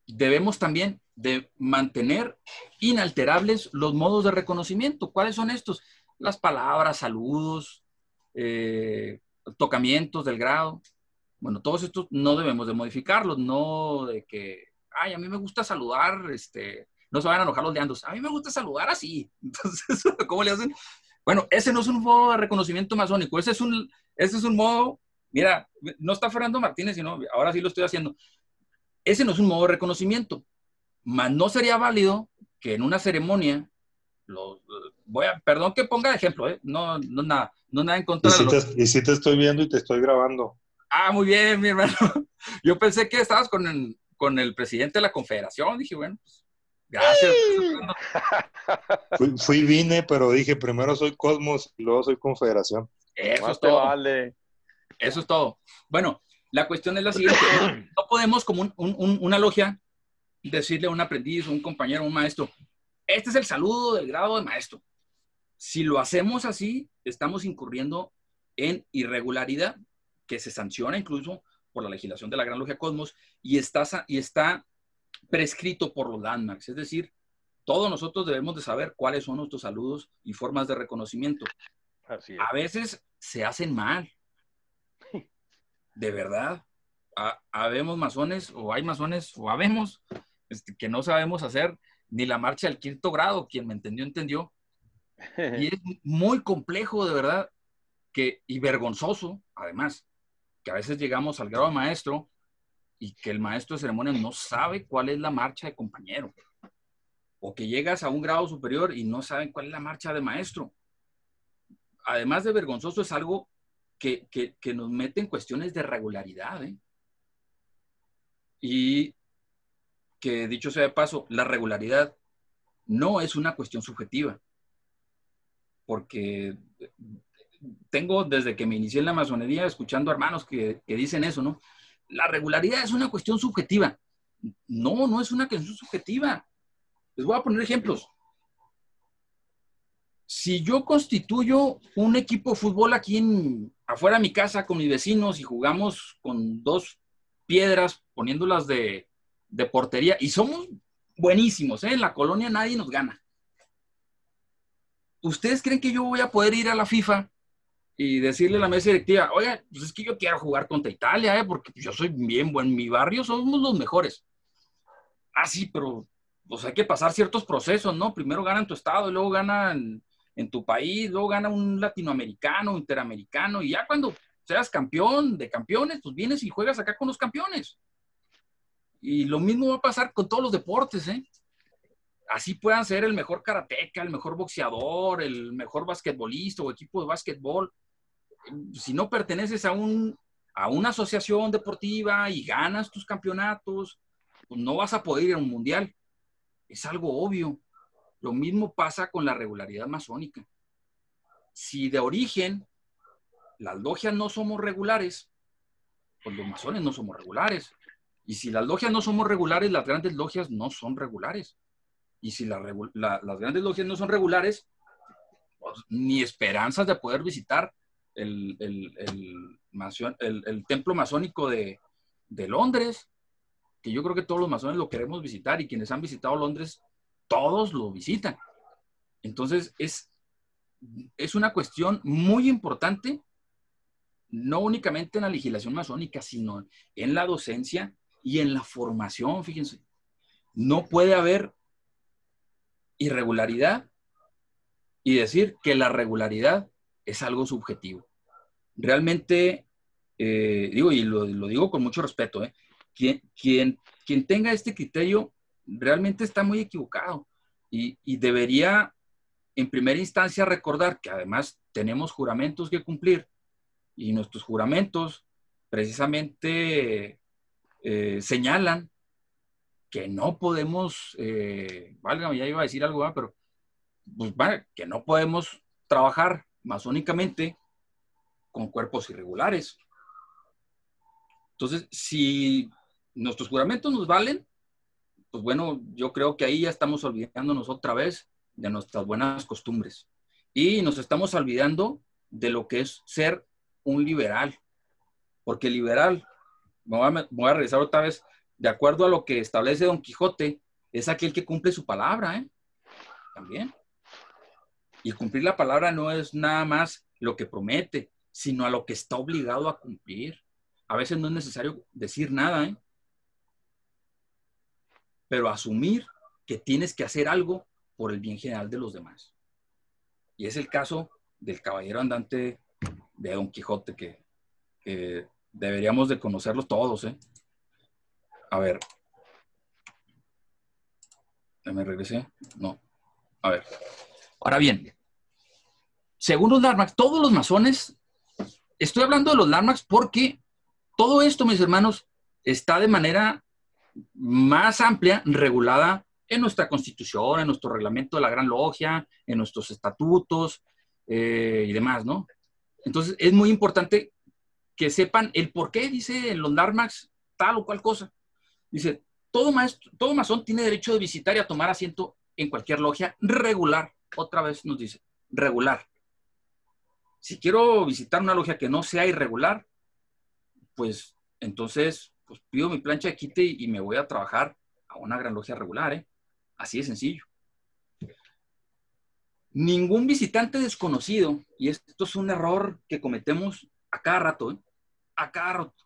Debemos también de mantener inalterables los modos de reconocimiento. ¿Cuáles son estos? Las palabras, saludos, tocamientos del grado. Bueno, todos estos no debemos de modificarlos, no de que, a mí me gusta saludar, no se vayan a enojar los leandos, a mí me gusta saludar así. Entonces, ¿cómo le hacen? Bueno, ese no es un modo de reconocimiento masónico, ese es un modo, mira, no está Fernando Martínez, sino ahora sí lo estoy haciendo. Ese no es un modo de reconocimiento, mas no sería válido que en una ceremonia, perdón que ponga de ejemplo, no nada en contra de y sí te estoy viendo y te estoy grabando. Muy bien, mi hermano. Yo pensé que estabas con el presidente de la confederación, dije, bueno, pues, gracias. Vine, pero dije, primero soy Cosmos y luego soy Confederación. Eso es todo. Vale. Eso es todo. Bueno, la cuestión es la siguiente. No podemos, como una logia, decirle a un aprendiz, un compañero, un maestro, este es el saludo del grado de maestro. Si lo hacemos así, estamos incurriendo en irregularidad que se sanciona incluso por la legislación de la Gran Logia Cosmos y está prescrito por los landmarks. Es decir, todos nosotros debemos de saber cuáles son nuestros saludos y formas de reconocimiento. Así es. A veces se hacen mal. De verdad. Habemos masones, o hay masones, o habemos que no sabemos hacer ni la marcha del 5º grado. Quien me entendió. Y es muy complejo, de verdad, y vergonzoso, además, que a veces llegamos al grado de maestro y que el maestro de ceremonia no sabe cuál es la marcha de compañero. O que llegas a un grado superior y no saben cuál es la marcha de maestro. Además de vergonzoso, es algo que nos mete en cuestiones de regularidad, ¿eh? Y que, dicho sea de paso, la regularidad no es una cuestión subjetiva. Porque tengo, desde que me inicié en la masonería, escuchando hermanos que dicen eso, ¿no? La regularidad es una cuestión subjetiva. No, no es una cuestión subjetiva. Les voy a poner ejemplos. Si yo constituyo un equipo de fútbol aquí afuera de mi casa con mis vecinos y jugamos con 2 piedras poniéndolas de portería y somos buenísimos, ¿eh? En la colonia nadie nos gana. ¿Ustedes creen que yo voy a poder ir a la FIFA y decirle a la mesa directiva, oiga, pues es que yo quiero jugar contra Italia, porque yo soy bien bueno, en mi barrio somos los mejores? Ah, sí, pero pues hay que pasar ciertos procesos, ¿no? Primero gana en tu estado y luego gana en tu país, luego gana un latinoamericano, interamericano, y ya cuando seas campeón de campeones, pues vienes y juegas acá con los campeones. Y lo mismo va a pasar con todos los deportes, ¿eh? Así puedan ser el mejor karateca, el mejor boxeador, el mejor basquetbolista o equipo de básquetbol. Si no perteneces a una asociación deportiva y ganas tus campeonatos, pues no vas a poder ir a un mundial. Es algo obvio. Lo mismo pasa con la regularidad masónica. Si de origen las logias no somos regulares, pues los masones no somos regulares. Y si las logias no somos regulares, las grandes logias no son regulares. Y si las grandes logias no son regulares, pues ni esperanzas de poder visitar el templo masónico de Londres, que yo creo que todos los masones lo queremos visitar, y quienes han visitado Londres, todos lo visitan. Entonces, es una cuestión muy importante, no únicamente en la legislación masónica, sino en la docencia y en la formación. Fíjense, no puede haber irregularidad y decir que la regularidad es algo subjetivo. Realmente, digo, y lo digo con mucho respeto, quien tenga este criterio realmente está muy equivocado y debería, en primera instancia, recordar que además tenemos juramentos que cumplir, y nuestros juramentos precisamente señalan que no podemos, válgame, ya iba a decir algo, pero pues, vale, que no podemos trabajar masónicamente con cuerpos irregulares. Entonces, si nuestros juramentos nos valen, pues bueno, yo creo que ahí ya estamos olvidándonos otra vez de nuestras buenas costumbres. Y nos estamos olvidando de lo que es ser un liberal. Porque liberal, voy a revisar otra vez, de acuerdo a lo que establece Don Quijote, es aquel que cumple su palabra, ¿eh? También. Y cumplir la palabra no es nada más lo que promete, sino a lo que está obligado a cumplir. A veces no es necesario decir nada, ¿eh? Pero asumir que tienes que hacer algo por el bien general de los demás. Y es el caso del caballero andante de Don Quijote, que deberíamos de conocerlos todos, ¿eh? A ver. ¿Ya me regresé? No. A ver. Ahora bien, según los Larmax, todos los masones, estoy hablando de los Larmax porque todo esto, mis hermanos, está de manera más amplia regulada en nuestra Constitución, en nuestro reglamento de la Gran Logia, en nuestros estatutos y demás, ¿no? Entonces, es muy importante que sepan el por qué dice en los Larmax tal o cual cosa. Dice, todo masón tiene derecho de visitar y a tomar asiento en cualquier logia regular. Otra vez nos dice, regular. Si quiero visitar una logia que no sea irregular, pues entonces pues pido mi plancha de quite y me voy a trabajar a una gran logia regular, ¿eh? Así de sencillo. Ningún visitante desconocido, y esto es un error que cometemos a cada rato, ¿eh? A cada rato.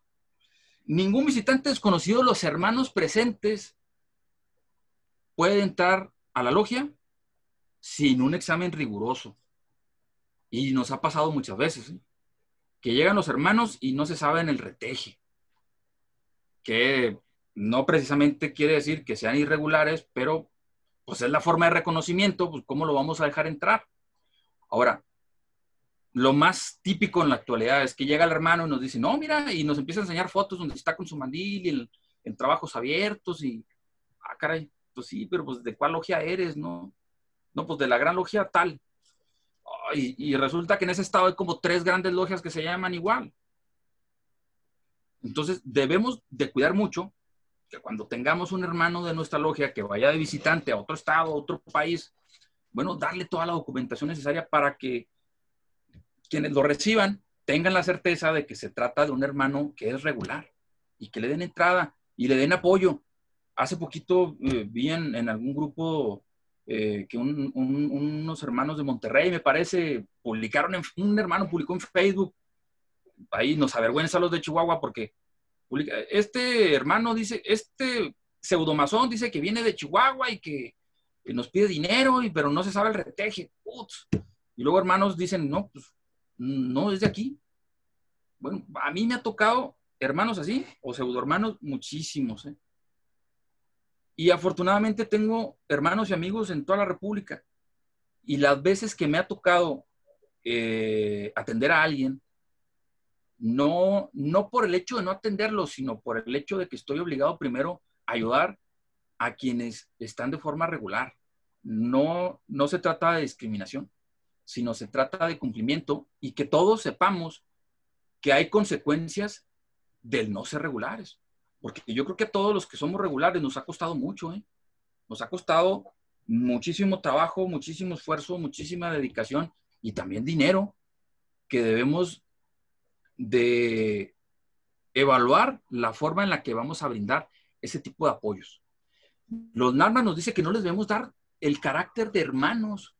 Ningún visitante desconocido, los hermanos presentes, puede entrar a la logia sin un examen riguroso. Y nos ha pasado muchas veces, ¿eh? Que llegan los hermanos y no se saben el reteje. que no precisamente quiere decir que sean irregulares, pero pues es la forma de reconocimiento, pues ¿cómo lo vamos a dejar entrar? Ahora, lo más típico en la actualidad es que llega el hermano y nos dice, no, mira, y nos empieza a enseñar fotos donde está con su mandil y en trabajos abiertos y, caray, pues sí, pero pues ¿de cuál logia eres, no? No, pues de la gran logia tal. Y resulta que en ese estado hay como 3 grandes logias que se llaman igual. Entonces, debemos de cuidar mucho que cuando tengamos un hermano de nuestra logia que vaya de visitante a otro estado, a otro país, bueno, darle toda la documentación necesaria para que quienes lo reciban tengan la certeza de que se trata de un hermano que es regular y que le den entrada y le den apoyo. Hace poquito vi en algún grupo que unos hermanos de Monterrey, me parece, un hermano publicó en Facebook, ahí nos avergüenza los de Chihuahua porque este hermano dice, este pseudomazón dice que viene de Chihuahua y que nos pide dinero, pero no se sabe el reteje. Putz. Y luego hermanos dicen, no, pues no es de aquí. Bueno, a mí me ha tocado hermanos así, o pseudo hermanos, muchísimos. Y afortunadamente tengo hermanos y amigos en toda la República. Y las veces que me ha tocado atender a alguien, no por el hecho de no atenderlo, sino por el hecho de que estoy obligado primero a ayudar a quienes están de forma regular. No se trata de discriminación, sino se trata de cumplimiento y que todos sepamos que hay consecuencias del no ser regulares. Porque yo creo que a todos los que somos regulares nos ha costado mucho, Nos ha costado muchísimo trabajo, muchísimo esfuerzo, muchísima dedicación y también dinero que debemos de evaluar la forma en la que vamos a brindar ese tipo de apoyos. Los NARMA nos dice que no les debemos dar el carácter de hermanos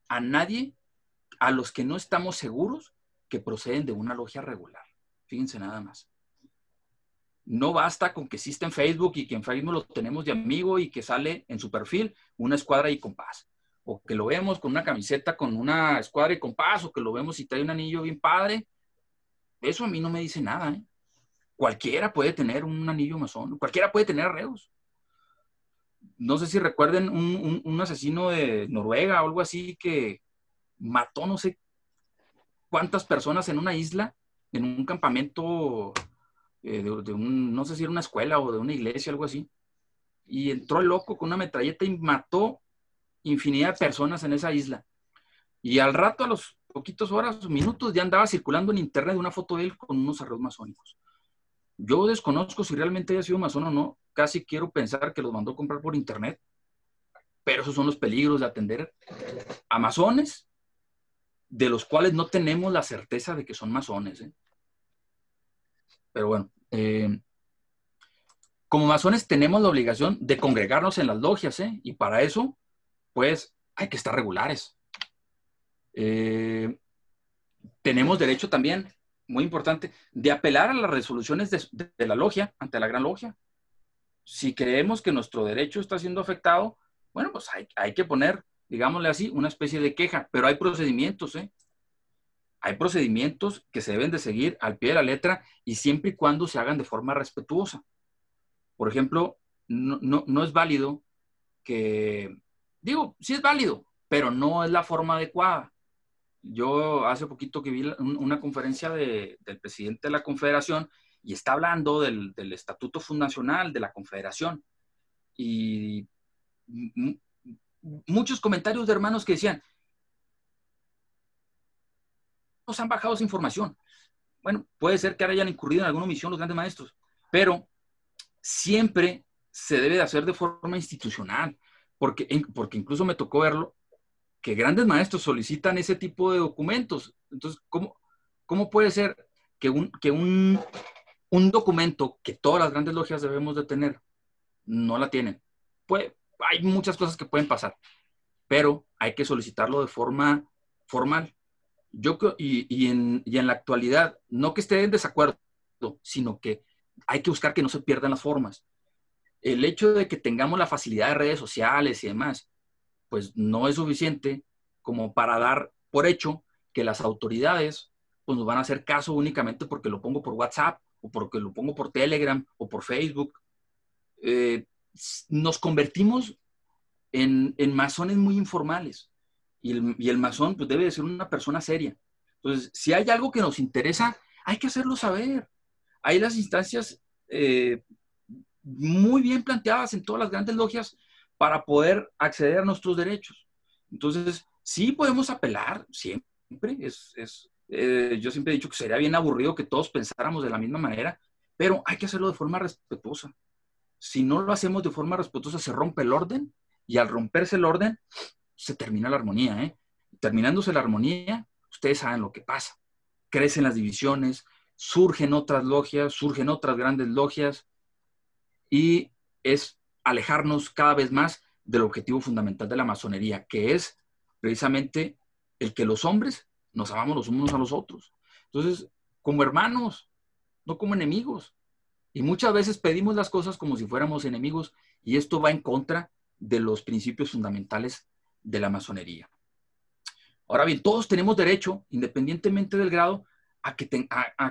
a nadie a los que no estamos seguros que proceden de una logia regular. Fíjense nada más. No basta con que exista en Facebook y que en Facebook lo tenemos de amigo y que sale en su perfil una escuadra y compás. O que lo vemos con una camiseta con una escuadra y compás, o que lo vemos y trae un anillo bien padre. Eso a mí no me dice nada, Cualquiera puede tener un anillo masón, cualquiera puede tener arreos. No sé si recuerden un asesino de Noruega o algo así que mató no sé cuántas personas en una isla, en un campamento no sé si era una escuela o de una iglesia, algo así. Y entró el loco con una metralleta y mató infinidad de personas en esa isla. Y al rato, a los poquitos horas o minutos, ya andaba circulando en internet una foto de él con unos arreos masónicos. Yo desconozco si realmente haya sido masón o no. Casi quiero pensar que los mandó a comprar por internet. Pero esos son los peligros de atender a masones, de los cuales no tenemos la certeza de que son masones. Pero bueno, como masones tenemos la obligación de congregarnos en las logias, y para eso, pues, hay que estar regulares. Tenemos derecho también, muy importante, de apelar a las resoluciones de la logia ante la gran logia. Si creemos que nuestro derecho está siendo afectado, bueno, pues hay que poner, digámosle así, una especie de queja, pero hay procedimientos, Hay procedimientos que se deben de seguir al pie de la letra y siempre y cuando se hagan de forma respetuosa. Por ejemplo, no es válido que, sí es válido, pero no es la forma adecuada. Yo hace poquito que vi una conferencia del presidente de la Confederación y está hablando del estatuto fundacional de la Confederación. Y muchos comentarios de hermanos que decían, nos han bajado esa información. Bueno, puede ser que ahora hayan incurrido en alguna omisión los grandes maestros, pero siempre se debe de hacer de forma institucional, porque incluso me tocó verlo, que grandes maestros solicitan ese tipo de documentos. Entonces, ¿cómo puede ser que un documento que todas las grandes logias debemos de tener no la tienen? Hay muchas cosas que pueden pasar, pero hay que solicitarlo de forma formal. Y en la actualidad, no que esté en desacuerdo, sino que hay que buscar que no se pierdan las formas. El hecho de que tengamos la facilidad de redes sociales y demás, pues no es suficiente como para dar por hecho que las autoridades pues nos van a hacer caso únicamente porque lo pongo por WhatsApp, o porque lo pongo por Telegram, o por Facebook. Nos convertimos en masones muy informales. Y el masón pues, debe de ser una persona seria. Entonces, si hay algo que nos interesa, hay que hacerlo saber. Hay las instancias muy bien planteadas en todas las grandes logias para poder acceder a nuestros derechos. Entonces, sí podemos apelar, siempre. Yo siempre he dicho que sería bien aburrido que todos pensáramos de la misma manera, pero hay que hacerlo de forma respetuosa. Si no lo hacemos de forma respetuosa, se rompe el orden, y al romperse el orden, se termina la armonía, ¿eh? Terminándose la armonía, ustedes saben lo que pasa. Crecen las divisiones, surgen otras logias, surgen otras grandes logias, y es alejarnos cada vez más del objetivo fundamental de la masonería, que es precisamente el que los hombres nos amamos los unos a los otros. Entonces, como hermanos, no como enemigos. Y muchas veces pedimos las cosas como si fuéramos enemigos, y esto va en contra de los principios fundamentales de la masonería. Ahora bien, todos tenemos derecho, independientemente del grado, a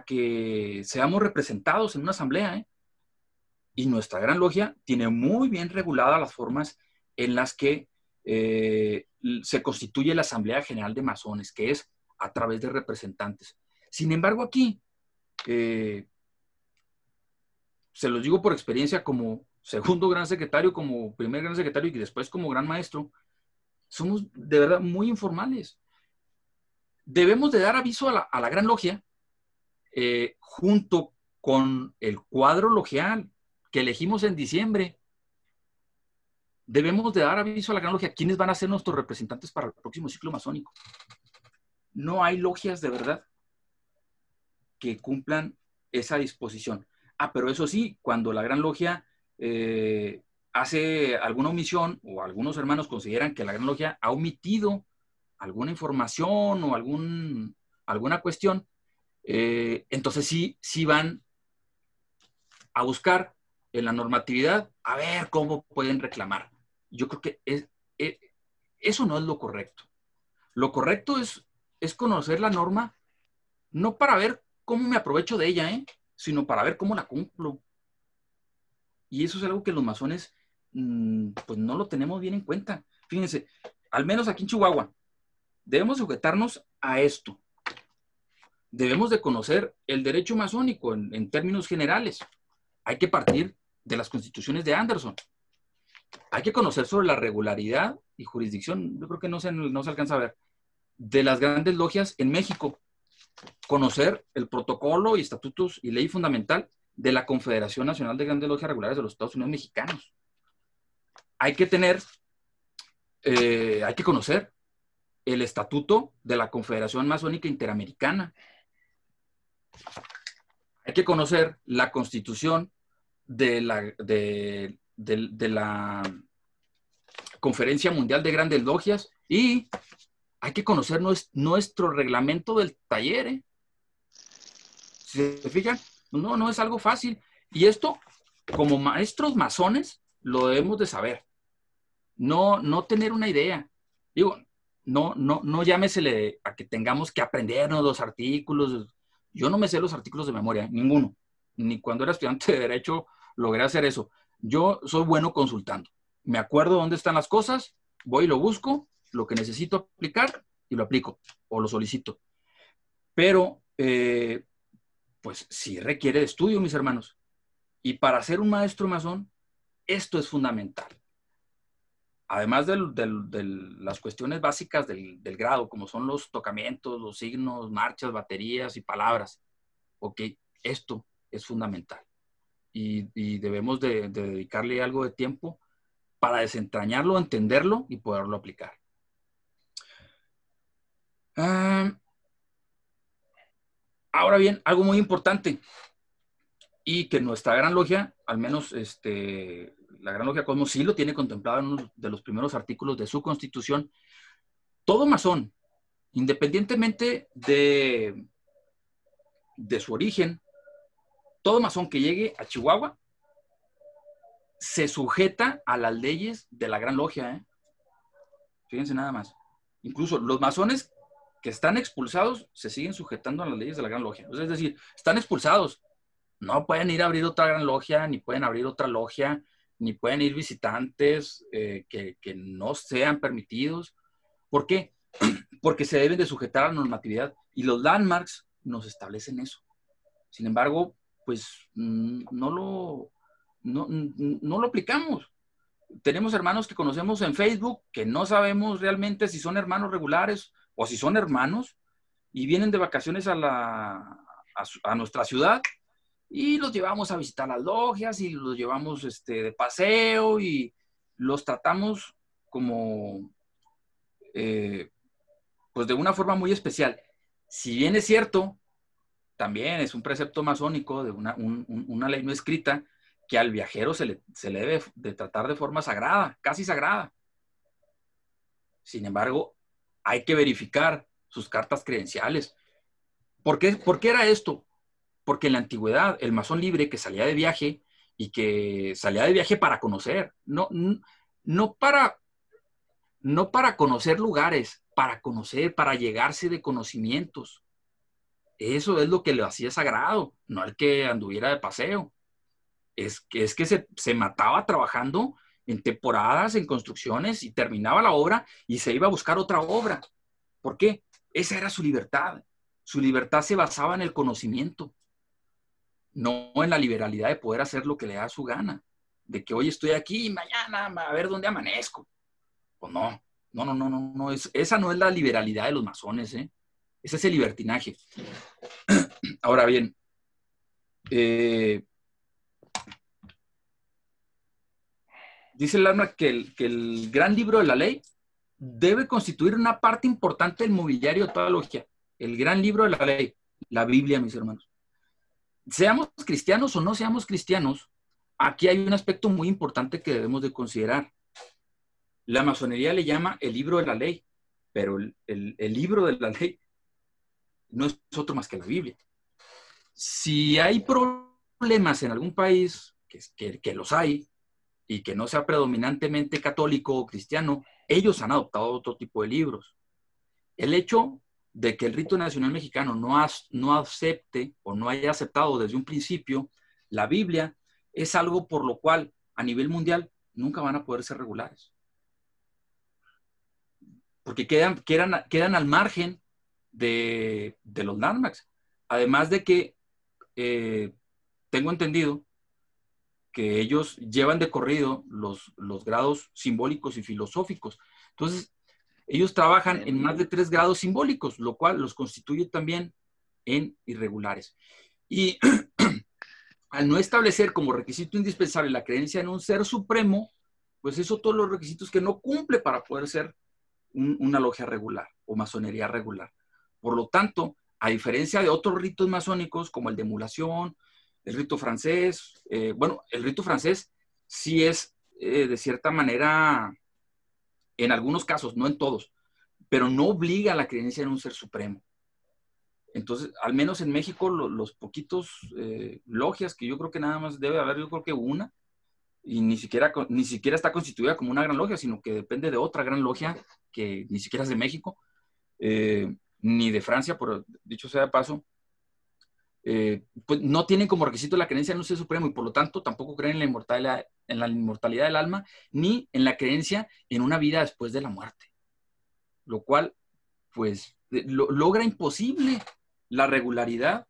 que seamos representados en una asamblea, ¿eh? Y nuestra gran logia tiene muy bien reguladas las formas en las que se constituye la Asamblea General de Masones, que es a través de representantes. Sin embargo, aquí, se los digo por experiencia como segundo gran secretario, como primer gran secretario y después como gran maestro, somos de verdad muy informales. Debemos de dar aviso a la gran logia junto con el cuadro logial que elegimos en diciembre. Debemos de dar aviso a la gran logia quiénes van a ser nuestros representantes para el próximo ciclo masónico. No hay logias de verdad que cumplan esa disposición. Pero eso sí, cuando la gran logia hace alguna omisión, o algunos hermanos consideran que la gran logia ha omitido alguna información o alguna cuestión, entonces sí van a buscar en la normatividad a ver cómo pueden reclamar. Yo creo que eso no es lo correcto. Lo correcto es conocer la norma, no para ver cómo me aprovecho de ella, sino para ver cómo la cumplo. Y eso es algo que los masones pues no lo tenemos bien en cuenta. Fíjense, al menos aquí en Chihuahua, debemos sujetarnos a esto. Debemos de conocer el derecho masónico en términos generales. Hay que partir de las constituciones de Anderson. Hay que conocer sobre la regularidad y jurisdicción, yo creo que no se alcanza a ver, de las grandes logias en México. Conocer el protocolo y estatutos y ley fundamental de la Confederación Nacional de Grandes Logias Regulares de los Estados Unidos Mexicanos. Hay que conocer el estatuto de la Confederación Masónica Interamericana. Hay que conocer la constitución de la Conferencia Mundial de Grandes Logias, y hay que conocer nuestro reglamento del taller. ¿Se fijan? No es algo fácil. Y esto, como maestros masones, lo debemos de saber. No tener una idea. Digo, no llámesele a que tengamos que aprendernos los artículos. Yo no me sé los artículos de memoria, ninguno. Ni cuando era estudiante de Derecho logré hacer eso. Yo soy bueno consultando. Me acuerdo dónde están las cosas, voy y lo busco, lo que necesito aplicar y lo aplico o lo solicito. Pero, pues sí requiere de estudio, mis hermanos. Y para ser un maestro masón, esto es fundamental. Además de las cuestiones básicas del grado, como son los tocamientos, los signos, marchas, baterías y palabras. Ok, esto es fundamental. Y debemos de dedicarle algo de tiempo para desentrañarlo, entenderlo y poderlo aplicar. Ahora bien, algo muy importante y que nuestra gran logia, al menos la gran logia Cosmos, sí lo tiene contemplado en uno de los primeros artículos de su constitución. Todo masón, independientemente de su origen, todo masón que llegue a Chihuahua se sujeta a las leyes de la gran logia. Fíjense nada más. Incluso los masones que están expulsados se siguen sujetando a las leyes de la Gran Logia. Es decir, están expulsados. No pueden ir a abrir otra Gran Logia, ni pueden abrir otra logia, ni pueden ir visitantes que no sean permitidos. ¿Por qué? Porque se deben de sujetar a la normatividad. Y los landmarks nos establecen eso. Sin embargo, pues no lo aplicamos. Tenemos hermanos que conocemos en Facebook que no sabemos realmente si son hermanos regulares o si son hermanos y vienen de vacaciones a nuestra ciudad y los llevamos a visitar las logias y los llevamos de paseo y los tratamos como pues de una forma muy especial. Si bien es cierto, también es un precepto masónico de una ley no escrita que al viajero se le debe de tratar de forma sagrada, casi sagrada. Sin embargo, hay que verificar sus cartas credenciales. ¿Por qué era esto? Porque en la antigüedad, el masón libre que salía de viaje y que salía de viaje para conocer, no para conocer lugares, para conocer, para llegarse de conocimientos. Eso es lo que le hacía sagrado, no el que anduviera de paseo. Es que se mataba trabajando en temporadas, en construcciones, y terminaba la obra y se iba a buscar otra obra. ¿Por qué? Esa era su libertad. Su libertad se basaba en el conocimiento, no en la liberalidad de poder hacer lo que le da su gana. De que hoy estoy aquí y mañana a ver dónde amanezco. Pues no. Esa no es la liberalidad de los masones, ¿eh? Ese es el libertinaje. Ahora bien, dice el alma que el gran libro de la ley debe constituir una parte importante del mobiliario de toda logia. El gran libro de la ley, la Biblia, mis hermanos. Seamos cristianos o no seamos cristianos, aquí hay un aspecto muy importante que debemos de considerar. La masonería le llama el libro de la ley, pero el libro de la ley no es otro más que la Biblia. Si hay problemas en algún país, que los hay, y que no sea predominantemente católico o cristiano, ellos han adoptado otro tipo de libros. El hecho de que el rito nacional mexicano no acepte o no haya aceptado desde un principio la Biblia es algo por lo cual a nivel mundial nunca van a poder ser regulares. Porque quedan al margen de los landmarks. Además de que tengo entendido que ellos llevan de corrido los grados simbólicos y filosóficos. Entonces, ellos trabajan en más de 3 grados simbólicos, lo cual los constituye también en irregulares. Y al no establecer como requisito indispensable la creencia en un ser supremo, pues eso todos los requisitos que no cumple para poder ser una logia regular o masonería regular. Por lo tanto, a diferencia de otros ritos masónicos como el de emulación, el rito francés, el rito francés sí es de cierta manera, en algunos casos, no en todos, pero no obliga a la creencia en un ser supremo. Entonces, al menos en México, los poquitos logias que yo creo que nada más debe haber, yo creo que una, y ni siquiera está constituida como una gran logia, sino que depende de otra gran logia que ni siquiera es de México, ni de Francia, por dicho sea de paso, pues no tienen como requisito la creencia en un ser supremo y por lo tanto tampoco creen en la inmortalidad del alma ni en la creencia en una vida después de la muerte. Lo cual, pues, logra imposible la regularidad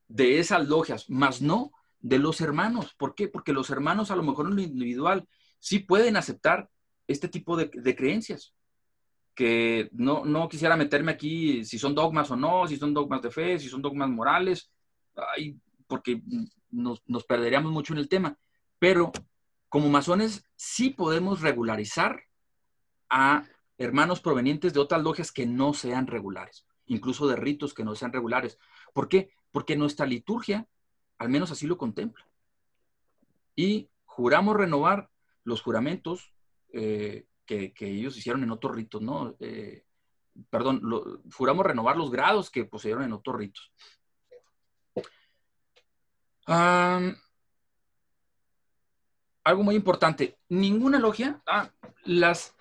de esas logias, más no de los hermanos. ¿Por qué? Porque los hermanos a lo mejor en lo individual sí pueden aceptar este tipo de creencias. Que no quisiera meterme aquí si son dogmas o no, si son dogmas de fe, si son dogmas morales, porque nos perderíamos mucho en el tema. Pero como masones sí podemos regularizar a hermanos provenientes de otras logias que no sean regulares, incluso de ritos que no sean regulares. ¿Por qué? Porque nuestra liturgia, al menos así lo contempla. Y juramos renovar los juramentos que ellos hicieron en otros ritos, ¿no? Juramos renovar los grados que poseyeron en otros ritos. Algo muy importante, ninguna logia, las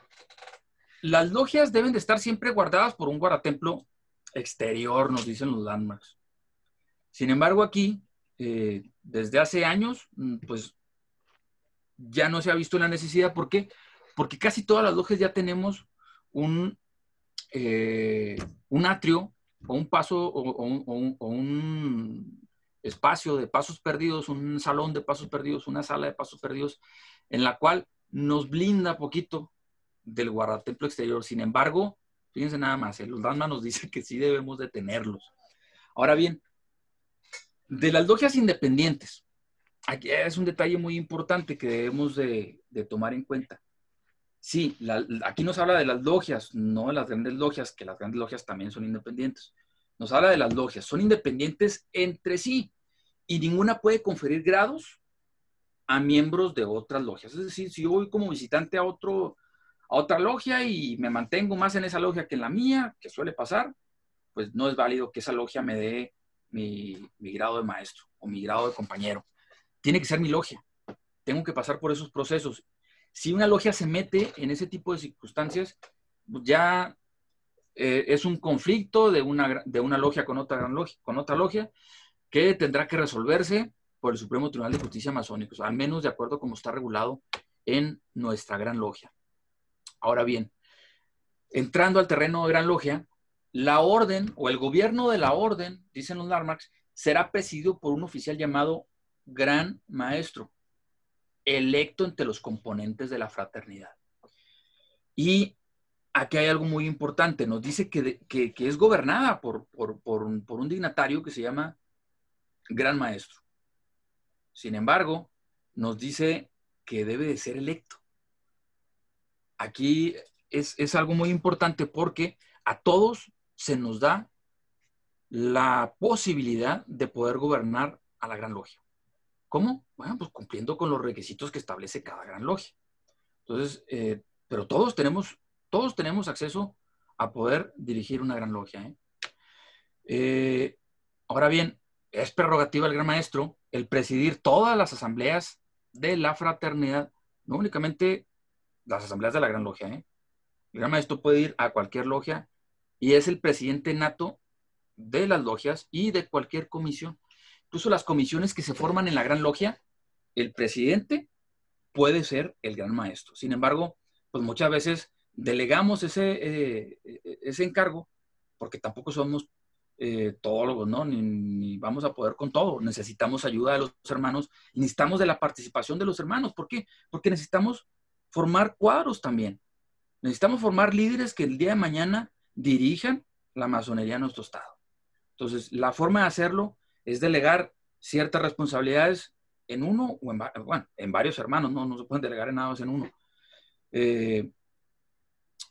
logias deben de estar siempre guardadas por un guardatemplo exterior, nos dicen los landmarks. Sin embargo, aquí, desde hace años, pues ya no se ha visto la necesidad. ¿Por qué? Porque casi todas las logias ya tenemos un atrio o un paso o un espacio de pasos perdidos, un salón de pasos perdidos, una sala de pasos perdidos, en la cual nos blinda poquito del guardatemplo exterior. Sin embargo, fíjense nada más, los landmarks nos dicen que sí debemos de tenerlos. Ahora bien, de las logias independientes, aquí es un detalle muy importante que debemos de tomar en cuenta. Sí, aquí nos habla de las logias, no de las grandes logias, que las grandes logias también son independientes. Nos habla de las logias, son independientes entre sí y ninguna puede conferir grados a miembros de otras logias. Es decir, si yo voy como visitante a otra logia y me mantengo más en esa logia que en la mía, que suele pasar, pues no es válido que esa logia me dé mi grado de maestro o mi grado de compañero. Tiene que ser mi logia. Tengo que pasar por esos procesos. Si una logia se mete en ese tipo de circunstancias, ya es un conflicto de una logia con otra logia que tendrá que resolverse por el Supremo Tribunal de Justicia Masónico, al menos de acuerdo como está regulado en nuestra gran logia. Ahora bien, entrando al terreno de gran logia, la orden o el gobierno de la orden, dicen los landmarks, será presidido por un oficial llamado Gran Maestro, electo entre los componentes de la fraternidad. Y aquí hay algo muy importante, nos dice que es gobernada por un dignatario que se llama Gran Maestro. Sin embargo, nos dice que debe de ser electo. Aquí es algo muy importante porque a todos se nos da la posibilidad de poder gobernar a la gran logia. ¿Cómo? Bueno, pues cumpliendo con los requisitos que establece cada gran logia. Entonces, pero todos tenemos acceso a poder dirigir una gran logia. Ahora bien, es prerrogativa del Gran Maestro el presidir todas las asambleas de la fraternidad, no únicamente las asambleas de la gran logia. El Gran Maestro puede ir a cualquier logia y es el presidente nato de las logias y de cualquier comisión. Incluso las comisiones que se forman en la gran logia, el presidente puede ser el Gran Maestro. Sin embargo, pues muchas veces delegamos ese encargo porque tampoco somos todólogos, ¿no? Ni vamos a poder con todo. Necesitamos ayuda de los hermanos y necesitamos de la participación de los hermanos. ¿Por qué? Porque necesitamos formar cuadros también. Necesitamos formar líderes que el día de mañana dirijan la masonería en nuestro estado. Entonces, la forma de hacerlo es delegar ciertas responsabilidades en uno o en varios hermanos, no se pueden delegar en nada más en uno.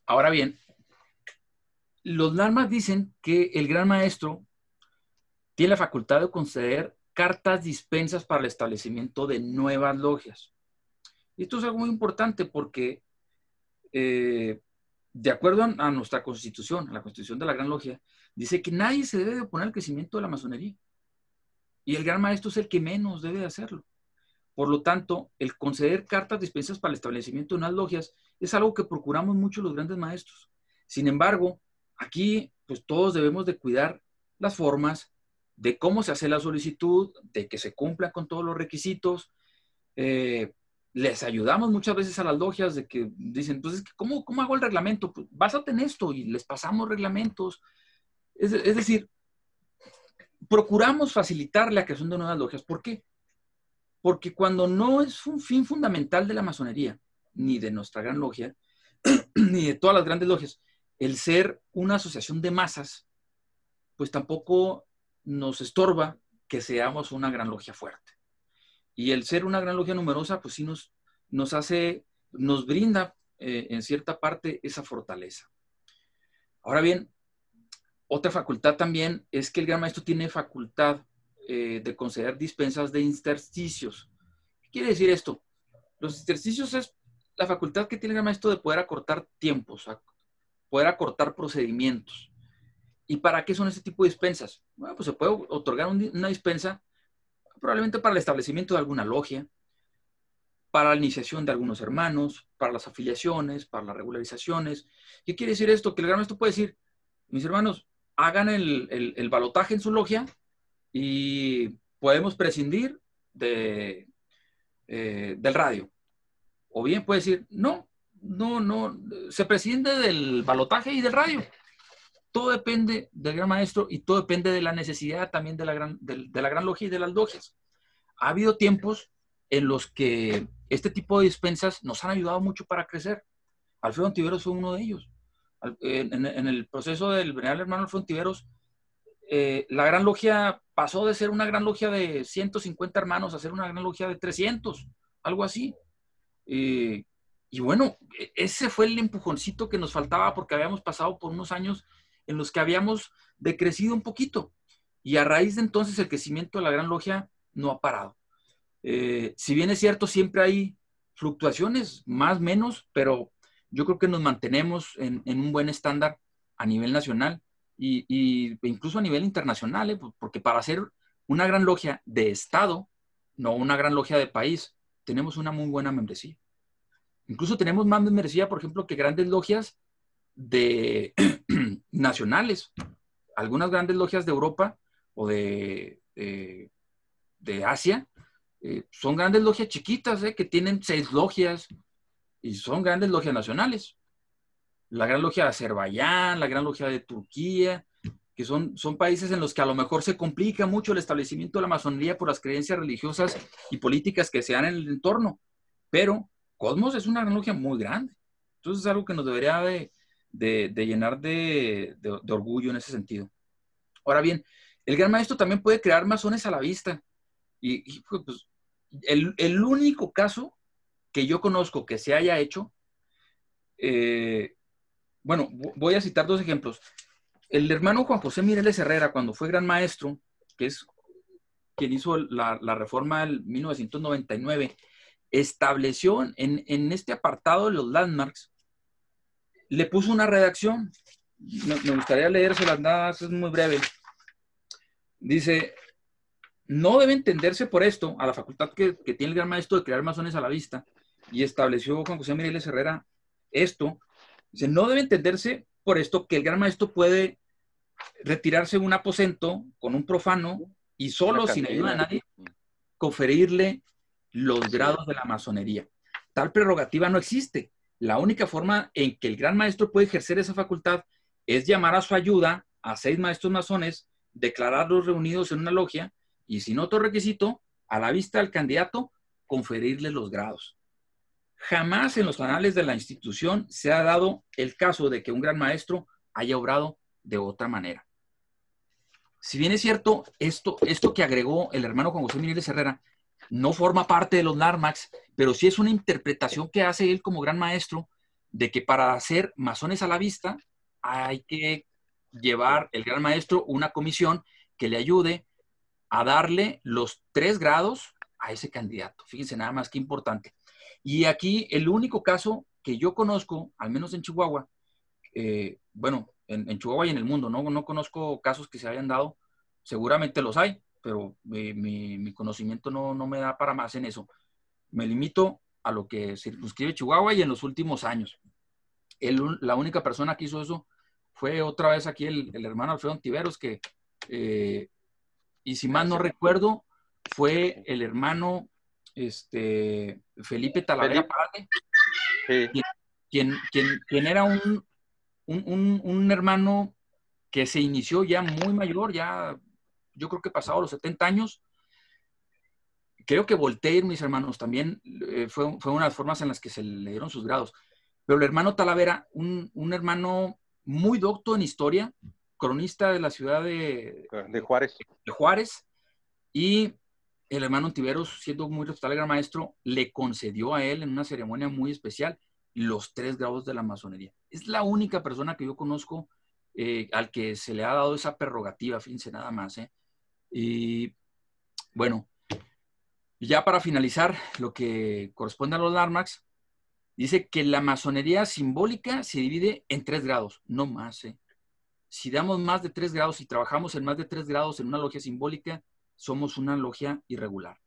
Ahora bien, los landmarks dicen que el Gran Maestro tiene la facultad de conceder cartas dispensas para el establecimiento de nuevas logias. Y esto es algo muy importante porque de acuerdo a nuestra constitución, a la constitución de la Gran Logia, dice que nadie se debe de oponer al crecimiento de la masonería. Y el Gran Maestro es el que menos debe de hacerlo. Por lo tanto, el conceder cartas dispensas para el establecimiento de unas logias es algo que procuramos mucho los grandes maestros. Sin embargo, aquí pues todos debemos de cuidar las formas de cómo se hace la solicitud, de que se cumpla con todos los requisitos. Les ayudamos muchas veces a las logias de que dicen, entonces, ¿cómo hago el reglamento? Pues básate en esto y les pasamos reglamentos. Es decir, procuramos facilitar la creación de nuevas logias. ¿Por qué? Porque cuando no es un fin fundamental de la masonería, ni de nuestra gran logia, ni de todas las grandes logias, el ser una asociación de masas, pues tampoco nos estorba que seamos una gran logia fuerte. Y el ser una gran logia numerosa, pues sí nos brinda en cierta parte esa fortaleza. Ahora bien, otra facultad también es que el Gran Maestro tiene facultad de conceder dispensas de intersticios. ¿Qué quiere decir esto? Los intersticios es la facultad que tiene el Gran Maestro de poder acortar tiempos, poder acortar procedimientos. ¿Y para qué son este tipo de dispensas? Bueno, pues se puede otorgar una dispensa probablemente para el establecimiento de alguna logia, para la iniciación de algunos hermanos, para las afiliaciones, para las regularizaciones. ¿Qué quiere decir esto? Que el Gran Maestro puede decir, mis hermanos, hagan el balotaje en su logia y podemos prescindir del radio. O bien puede decir, no, se prescinde del balotaje y del radio. Todo depende del gran maestro y todo depende de la necesidad también de la gran logia y de las logias. Ha habido tiempos en los que este tipo de dispensas nos han ayudado mucho para crecer. Alfredo Ontiveros fue uno de ellos. En el proceso del venerable hermano Alfredo Ontiveros, la gran logia pasó de ser una gran logia de 150 hermanos a ser una gran logia de 300, algo así. Y bueno, ese fue el empujoncito que nos faltaba porque habíamos pasado por unos años en los que habíamos decrecido un poquito. Y a raíz de entonces el crecimiento de la gran logia no ha parado. Si bien es cierto, siempre hay fluctuaciones, más, menos, pero yo creo que nos mantenemos en un buen estándar a nivel nacional e incluso a nivel internacional, porque para ser una gran logia de Estado, no una gran logia de país, tenemos una muy buena membresía. Incluso tenemos más membresía, por ejemplo, que grandes logias nacionales. Algunas grandes logias de Europa o de Asia son grandes logias chiquitas, que tienen 6 logias y son grandes logias nacionales. La Gran Logia de Azerbaiyán, la Gran Logia de Turquía, que son países en los que a lo mejor se complica mucho el establecimiento de la masonería por las creencias religiosas y políticas que se dan en el entorno. Pero Cosmos es una gran logia muy grande. Entonces es algo que nos debería de llenar de orgullo en ese sentido. Ahora bien, el gran maestro también puede crear masones a la vista. Y pues, el único caso que yo conozco que se haya hecho, bueno, voy a citar 2 ejemplos. El hermano Juan José Mireles Herrera, cuando fue gran maestro, que es quien hizo la reforma del 1999, estableció en este apartado de los landmarks, le puso una redacción. Me gustaría leérselas, nada, es muy breve. Dice: no debe entenderse por esto a la facultad que tiene el gran maestro de crear masones a la vista, y estableció Juan José Mireles Herrera esto. Dice: no debe entenderse por esto que el gran maestro puede retirarse de un aposento con un profano y solo, sin ayuda de nadie, conferirle los grados de la masonería. Tal prerrogativa no existe. La única forma en que el gran maestro puede ejercer esa facultad es llamar a su ayuda a 6 maestros masones, declararlos reunidos en una logia y, sin otro requisito, a la vista del candidato, conferirle los grados. Jamás en los anales de la institución se ha dado el caso de que un gran maestro haya obrado de otra manera. Si bien es cierto, esto que agregó el hermano Juan José Mireles Herrera no forma parte de los LARMAX, pero sí es una interpretación que hace él como gran maestro de que para hacer masones a la vista hay que llevar el gran maestro una comisión que le ayude a darle los 3 grados a ese candidato. Fíjense nada más qué importante. Y aquí el único caso que yo conozco, al menos en Chihuahua, bueno, en Chihuahua y en el mundo, no conozco casos que se hayan dado, seguramente los hay, pero mi conocimiento no me da para más en eso. Me limito a lo que circunscribe Chihuahua y en los últimos años. La única persona que hizo eso fue otra vez aquí el hermano Alfredo Ontiveros, que, y si mal no recuerdo, fue el hermano Felipe Talavera Padre, sí, quien era un hermano que se inició ya muy mayor, ya yo creo que pasado los 70 años. Creo que Voltaire, mis hermanos, también fue una de las formas en las que se le dieron sus grados. Pero el hermano Talavera, un hermano muy docto en historia, cronista de la ciudad de Juárez. De Juárez, y el hermano Ontiveros, siendo muy respetable gran maestro, le concedió a él en una ceremonia muy especial los 3 grados de la masonería. Es la única persona que yo conozco al que se le ha dado esa prerrogativa, fíjense nada más. Y bueno, ya para finalizar, lo que corresponde a los LARMAX, dice que la masonería simbólica se divide en 3 grados, no más. Si damos más de 3 grados y trabajamos en más de 3 grados en una logia simbólica, somos una logia irregular.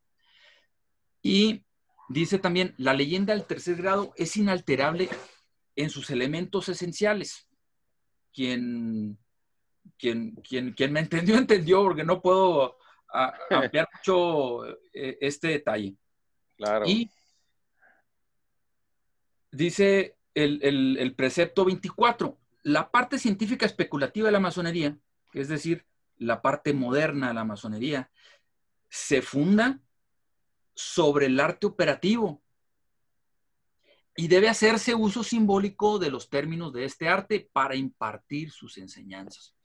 Y dice también, la leyenda del 3er grado es inalterable en sus elementos esenciales. Quien Quien me entendió, entendió, porque no puedo ampliar mucho este detalle. Claro. Y dice el precepto 24, la parte científica especulativa de la masonería, es decir, la parte moderna de la masonería, se funda sobre el arte operativo y debe hacerse uso simbólico de los términos de este arte para impartir sus enseñanzas.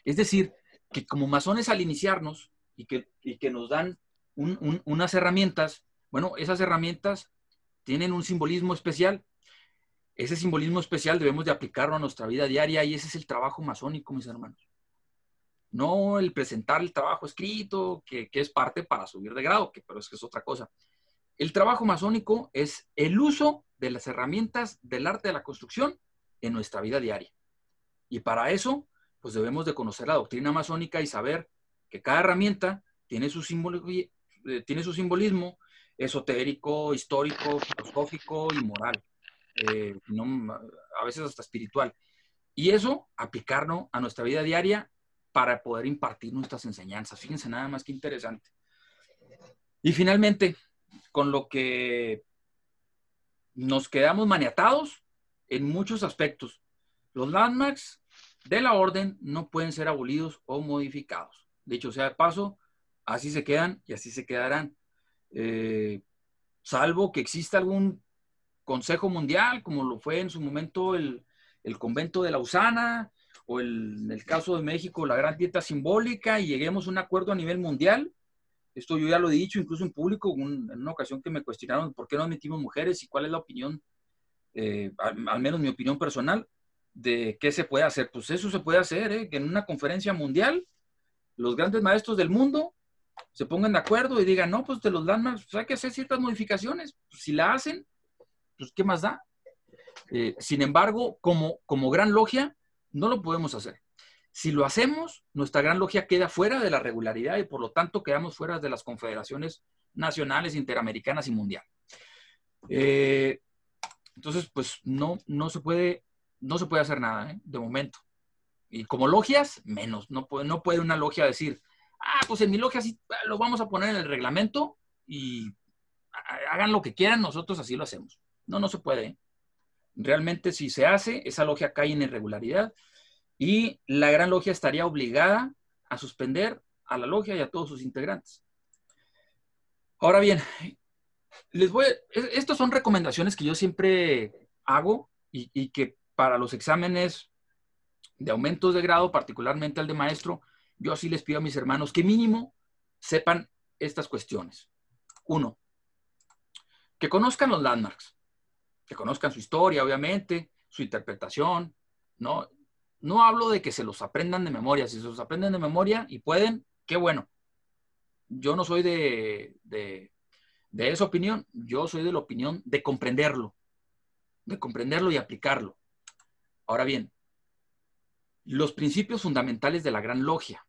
Es decir, que como masones al iniciarnos y que nos dan unas herramientas, bueno, esas herramientas tienen un simbolismo especial. Ese simbolismo especial debemos de aplicarlo a nuestra vida diaria y ese es el trabajo masónico, mis hermanos. No el presentar el trabajo escrito, que es parte para subir de grado, pero es que es otra cosa. El trabajo masónico es el uso de las herramientas del arte de la construcción en nuestra vida diaria. Y para eso, pues debemos de conocer la doctrina masónica y saber que cada herramienta tiene su simbolismo esotérico, histórico, filosófico y moral. A veces hasta espiritual. Y eso, aplicarlo a nuestra vida diaria para poder impartir nuestras enseñanzas. Fíjense nada más que interesante. Y finalmente, con lo que nos quedamos maniatados en muchos aspectos. Los landmarks de la orden no pueden ser abolidos o modificados. Dicho sea de paso, así se quedan y así se quedarán. Salvo que exista algún consejo mundial, como lo fue en su momento el convento de Lausana, o en el caso de México, la gran dieta simbólica, y lleguemos a un acuerdo a nivel mundial. Esto yo ya lo he dicho, incluso en público, en una ocasión que me cuestionaron por qué no admitimos mujeres y cuál es la opinión, al menos mi opinión personal, de qué se puede hacer. Pues eso se puede hacer, que en una conferencia mundial los grandes maestros del mundo se pongan de acuerdo y digan, no, pues de los landmarks pues hay que hacer ciertas modificaciones. Pues si la hacen, pues ¿qué más da? Sin embargo, como gran logia, no lo podemos hacer. Si lo hacemos, nuestra gran logia queda fuera de la regularidad y por lo tanto quedamos fuera de las confederaciones nacionales, interamericanas y mundial. Entonces, pues no se puede hacer nada, de momento. Y como logias, menos. No puede una logia decir, pues en mi logia sí lo vamos a poner en el reglamento y hagan lo que quieran, nosotros así lo hacemos. No se puede. Realmente si se hace, esa logia cae en irregularidad y la gran logia estaría obligada a suspender a la logia y a todos sus integrantes. Ahora bien, estas son recomendaciones que yo siempre hago y que para los exámenes de aumentos de grado, particularmente al de maestro, yo sí les pido a mis hermanos que mínimo sepan estas cuestiones. 1, que conozcan los landmarks, que conozcan su historia, obviamente, su interpretación, ¿no? No hablo de que se los aprendan de memoria. Si se los aprenden de memoria y pueden, qué bueno. Yo no soy de esa opinión. Yo soy de la opinión de comprenderlo y aplicarlo. Ahora bien, los principios fundamentales de la Gran Logia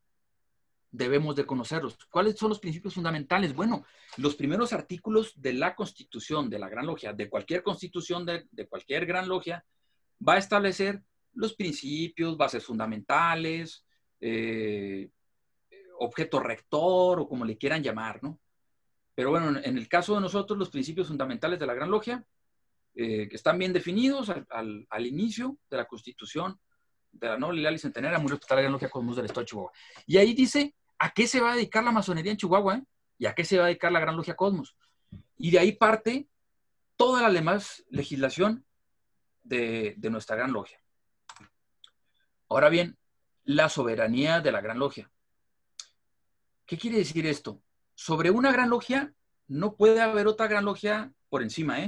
debemos de conocerlos. ¿Cuáles son los principios fundamentales? Bueno, los primeros artículos de la Constitución de la Gran Logia, de cualquier constitución de cualquier Gran Logia, va a establecer los principios, bases fundamentales, objeto rector o como le quieran llamar, ¿no? Pero bueno, en el caso de nosotros, los principios fundamentales de la Gran Logia que están bien definidos al inicio de la Constitución de la Noble, Leal y Centenaria, muy respetada la Gran Logia Cosmos del Estado de Chihuahua. Y ahí dice a qué se va a dedicar la masonería en Chihuahua, y a qué se va a dedicar la Gran Logia Cosmos. Y de ahí parte toda la demás legislación de nuestra Gran Logia. Ahora bien, la soberanía de la Gran Logia. ¿Qué quiere decir esto? Sobre una Gran Logia no puede haber otra Gran Logia por encima,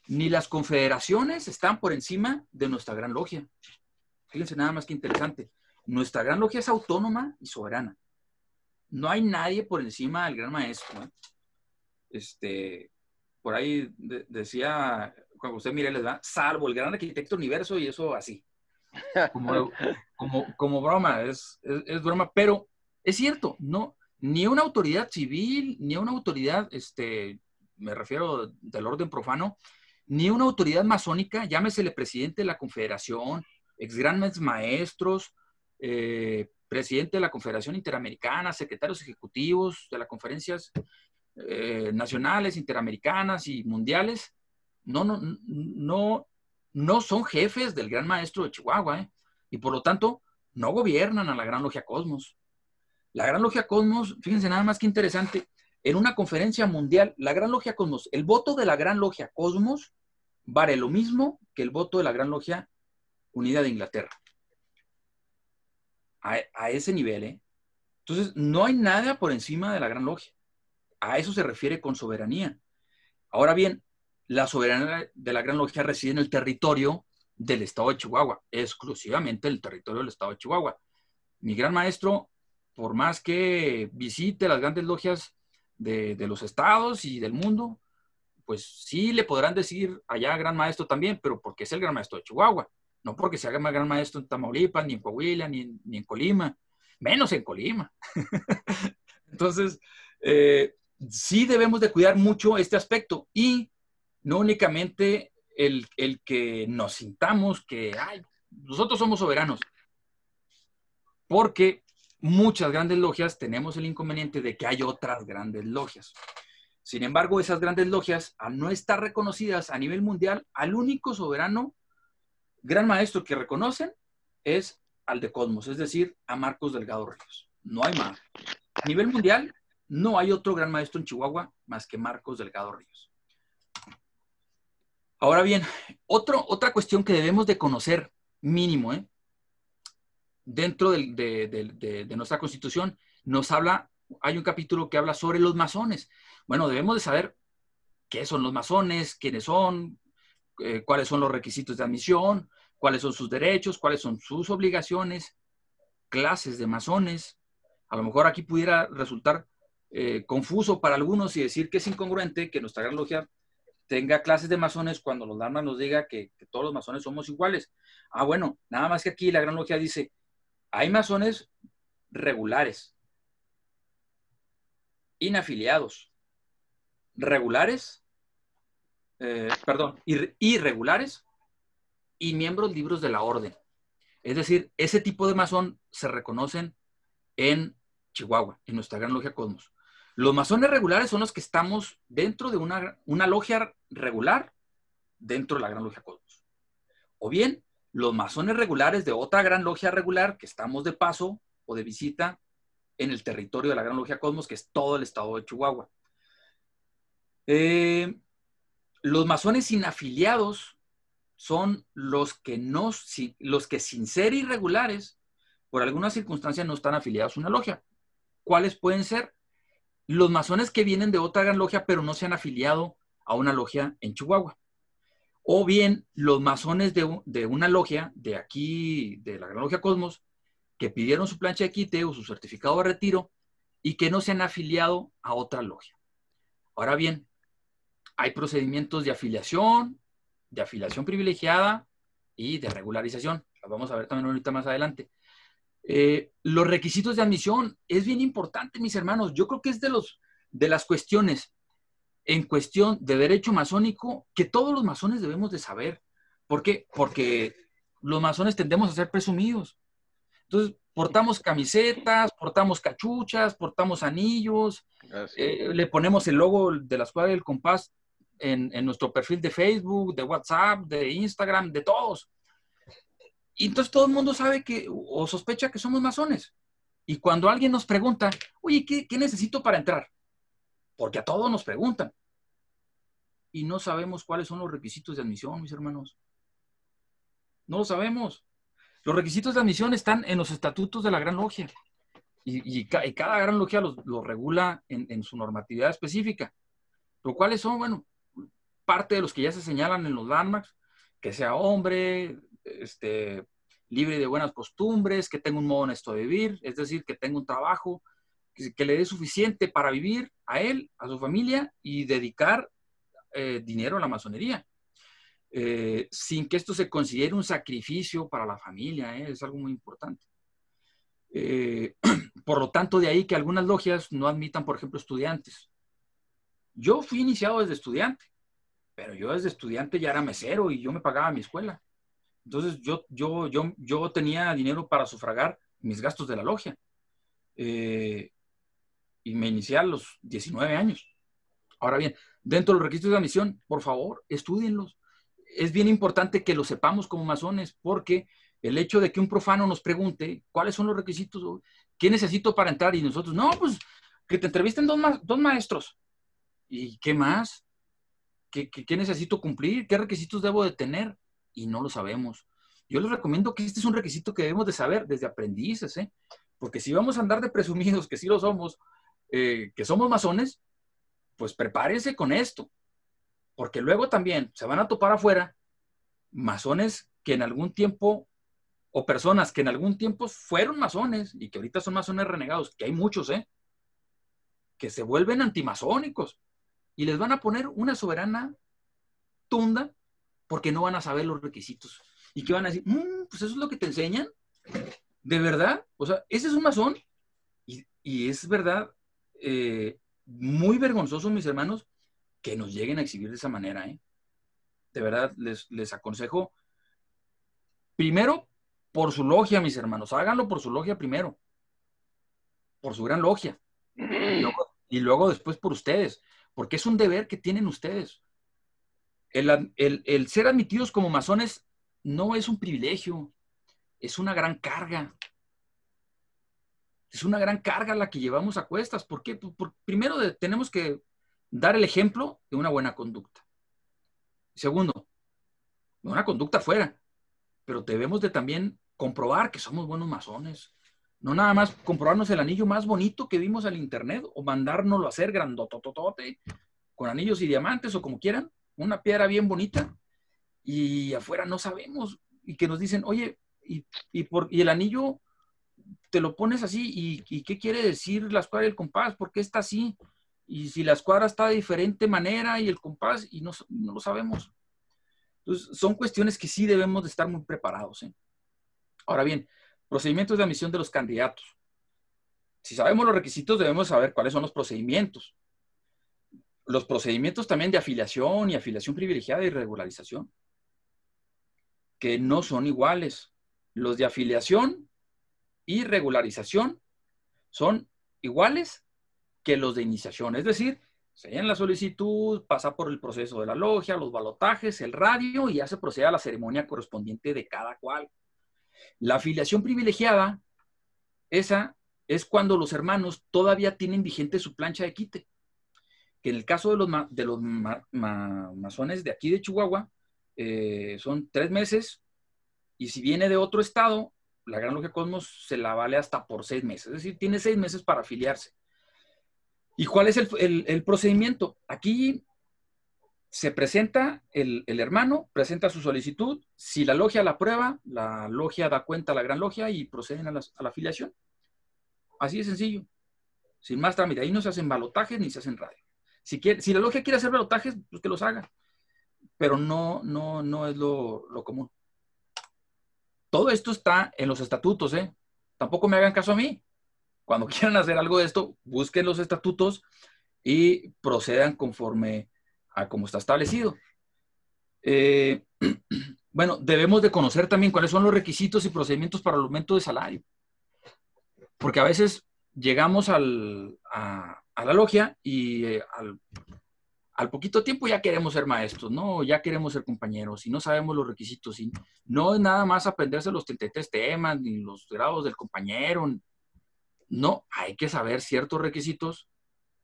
Ni las confederaciones están por encima de nuestra Gran Logia. Fíjense nada más que interesante. Nuestra Gran Logia es autónoma y soberana. No hay nadie por encima del Gran Maestro. Por ahí decía Juan José Mireles, ¿verdad? Salvo el gran arquitecto universo y eso así. Como broma, es broma, pero es cierto, no, ni una autoridad civil, ni una autoridad, me refiero del orden profano, ni una autoridad masónica, llámesele presidente de la confederación, ex grandes maestros, presidente de la Confederación Interamericana, secretarios ejecutivos de las conferencias nacionales, interamericanas y mundiales, no son jefes del Gran Maestro de Chihuahua, y por lo tanto no gobiernan a la Gran Logia Cosmos. La Gran Logia Cosmos, fíjense nada más que interesante, en una conferencia mundial, la Gran Logia Cosmos, el voto de la Gran Logia Cosmos vale lo mismo que el voto de la Gran Logia Unida de Inglaterra. A ese nivel, ¿eh? Entonces, no hay nada por encima de la Gran Logia. A eso se refiere con soberanía. Ahora bien, la soberanía de la Gran Logia reside en el territorio del Estado de Chihuahua, exclusivamente el territorio del Estado de Chihuahua. Mi Gran Maestro, por más que visite las grandes logias de los estados y del mundo, pues sí le podrán decir allá Gran Maestro también, pero porque es el Gran Maestro de Chihuahua, no porque se haga más Gran Maestro en Tamaulipas, ni en Coahuila, ni en Colima, menos en Colima. Entonces, sí debemos de cuidar mucho este aspecto y no únicamente el que nos sintamos que nosotros somos soberanos, porque muchas grandes logias tenemos el inconveniente de que hay otras grandes logias. Sin embargo, esas grandes logias, al no estar reconocidas a nivel mundial, al único soberano Gran Maestro que reconocen es al de Cosmos, es decir, a Marcos Delgado Ríos. No hay más. A nivel mundial, no hay otro Gran Maestro en Chihuahua más que Marcos Delgado Ríos. Ahora bien, otra cuestión que debemos de conocer mínimo, dentro de nuestra Constitución, hay un capítulo que habla sobre los masones. Bueno, debemos de saber qué son los masones, quiénes son, cuáles son los requisitos de admisión, cuáles son sus derechos, cuáles son sus obligaciones, clases de masones. A lo mejor aquí pudiera resultar confuso para algunos y decir que es incongruente que nuestra Gran Logia tenga clases de masones cuando los Dharmas nos diga que todos los masones somos iguales. Bueno, nada más que aquí la Gran Logia dice, hay masones regulares, inafiliados, irregulares y miembros libres de la orden. Es decir, ese tipo de masón se reconocen en Chihuahua, en nuestra Gran Logia Cosmos. Los masones regulares son los que estamos dentro de una logia regular dentro de la Gran Logia Cosmos. O bien, los masones regulares de otra Gran Logia regular que estamos de paso o de visita en el territorio de la Gran Logia Cosmos, que es todo el estado de Chihuahua. Los masones inafiliados son los que sin ser irregulares, por alguna circunstancia no están afiliados a una logia. ¿Cuáles pueden ser? Los masones que vienen de otra Gran Logia, pero no se han afiliado a una logia en Chihuahua. O bien los masones de una logia de aquí, de la Gran Logia Cosmos, que pidieron su plancha de quite o su certificado de retiro y que no se han afiliado a otra logia. Ahora bien, hay procedimientos de afiliación privilegiada y de regularización. Las vamos a ver también ahorita más adelante. Los requisitos de admisión es bien importante, mis hermanos. Yo creo que es de las cuestiones en cuestión de derecho masónico que todos los masones debemos de saber. ¿Por qué? Porque los masones tendemos a ser presumidos. Entonces, portamos camisetas, portamos cachuchas, portamos anillos, le ponemos el logo de la Escuadra del Compás en nuestro perfil de Facebook, de WhatsApp, de Instagram, de todos. Y entonces todo el mundo sabe o sospecha que somos masones. Y cuando alguien nos pregunta, oye, ¿qué necesito para entrar? Porque a todos nos preguntan. Y no sabemos cuáles son los requisitos de admisión, mis hermanos. No lo sabemos. Los requisitos de admisión están en los estatutos de la Gran Logia. Y cada Gran Logia los regula en su normatividad específica. ¿Pero cuáles son? Bueno, parte de los que ya se señalan en los landmarks, que sea hombre, libre de buenas costumbres, que tenga un modo honesto de vivir, es decir, que tenga un trabajo que le dé suficiente para vivir a él, a su familia y dedicar dinero a la masonería. Sin que esto se considere un sacrificio para la familia, es algo muy importante. Por lo tanto, de ahí que algunas logias no admitan, por ejemplo, estudiantes. Yo fui iniciado desde estudiante, pero yo desde estudiante ya era mesero y yo me pagaba mi escuela. Entonces yo tenía dinero para sufragar mis gastos de la logia. Y me inicié a los 19 años. Ahora bien, dentro de los requisitos de admisión, por favor, estúdienlos. Es bien importante que lo sepamos como masones, porque el hecho de que un profano nos pregunte cuáles son los requisitos, qué necesito para entrar, y nosotros, no, pues que te entrevisten dos maestros. ¿Y qué más? ¿Qué necesito cumplir? ¿Qué requisitos debo de tener? Y no lo sabemos. Yo les recomiendo que este es un requisito que debemos de saber desde aprendices, ¿eh? Porque si vamos a andar de presumidos, que sí lo somos, que somos masones, pues prepárense con esto. Porque luego también se van a topar afuera masones que en algún tiempo, o personas que en algún tiempo fueron masones y que ahorita son masones renegados, que hay muchos, que se vuelven antimasónicos y les van a poner una soberana tunda porque no van a saber los requisitos. Y que van a decir, pues eso es lo que te enseñan. ¿De verdad? O sea, ese es un masón. Y es verdad, muy vergonzoso, mis hermanos, que nos lleguen a exhibir de esa manera, ¿eh? De verdad, les aconsejo, primero, por su logia, mis hermanos. Háganlo por su logia primero. Por su gran logia. Y luego después por ustedes. Porque es un deber que tienen ustedes. El ser admitidos como masones no es un privilegio. Es una gran carga. Es una gran carga la que llevamos a cuestas. ¿Por qué? Primero, tenemos que dar el ejemplo de una buena conducta. Segundo, de una conducta fuera. Pero debemos de también comprobar que somos buenos masones. No nada más comprobarnos el anillo más bonito que vimos al internet o mandárnoslo a hacer grandototote con anillos y diamantes o como quieran, una piedra bien bonita, y afuera no sabemos. Y que nos dicen, oye, y el anillo te lo pones así, ¿y qué quiere decir la escuadra y el compás? ¿Por qué está así? Y si la escuadra está de diferente manera y el compás, y no lo sabemos. Entonces, son cuestiones que sí debemos de estar muy preparados, ¿eh? Ahora bien, procedimientos de admisión de los candidatos. Si sabemos los requisitos, debemos saber cuáles son los procedimientos. Los procedimientos también de afiliación y afiliación privilegiada y regularización, que no son iguales. Los de afiliación y regularización son iguales que los de iniciación. Es decir, se llena la solicitud, pasa por el proceso de la logia, los balotajes, el radio, y ya se procede a la ceremonia correspondiente de cada cual. La afiliación privilegiada, esa es cuando los hermanos todavía tienen vigente su plancha de quite. Que en el caso de los masones de aquí de Chihuahua, son 3 meses, y si viene de otro estado, la Gran Logia Cosmos se la vale hasta por 6 meses. Es decir, tiene 6 meses para afiliarse. ¿Y cuál es el procedimiento? Aquí se presenta el hermano, presenta su solicitud. Si la logia la aprueba, la logia da cuenta a la Gran Logia y proceden a la afiliación. Así de sencillo. Sin más trámite. Ahí no se hacen balotajes ni se hacen radio. Si la logia quiere hacer balotajes, pues que los haga. Pero no es lo común. Todo esto está en los estatutos, ¿eh? Tampoco me hagan caso a mí. Cuando quieran hacer algo de esto, busquen los estatutos y procedan conforme a cómo está establecido. Bueno, debemos de conocer también cuáles son los requisitos y procedimientos para el aumento de salario. Porque a veces llegamos a la logia y al poquito tiempo ya queremos ser maestros, ¿no? Ya queremos ser compañeros y no sabemos los requisitos. Y no es nada más aprenderse los 33 temas ni los grados del compañero. No, hay que saber ciertos requisitos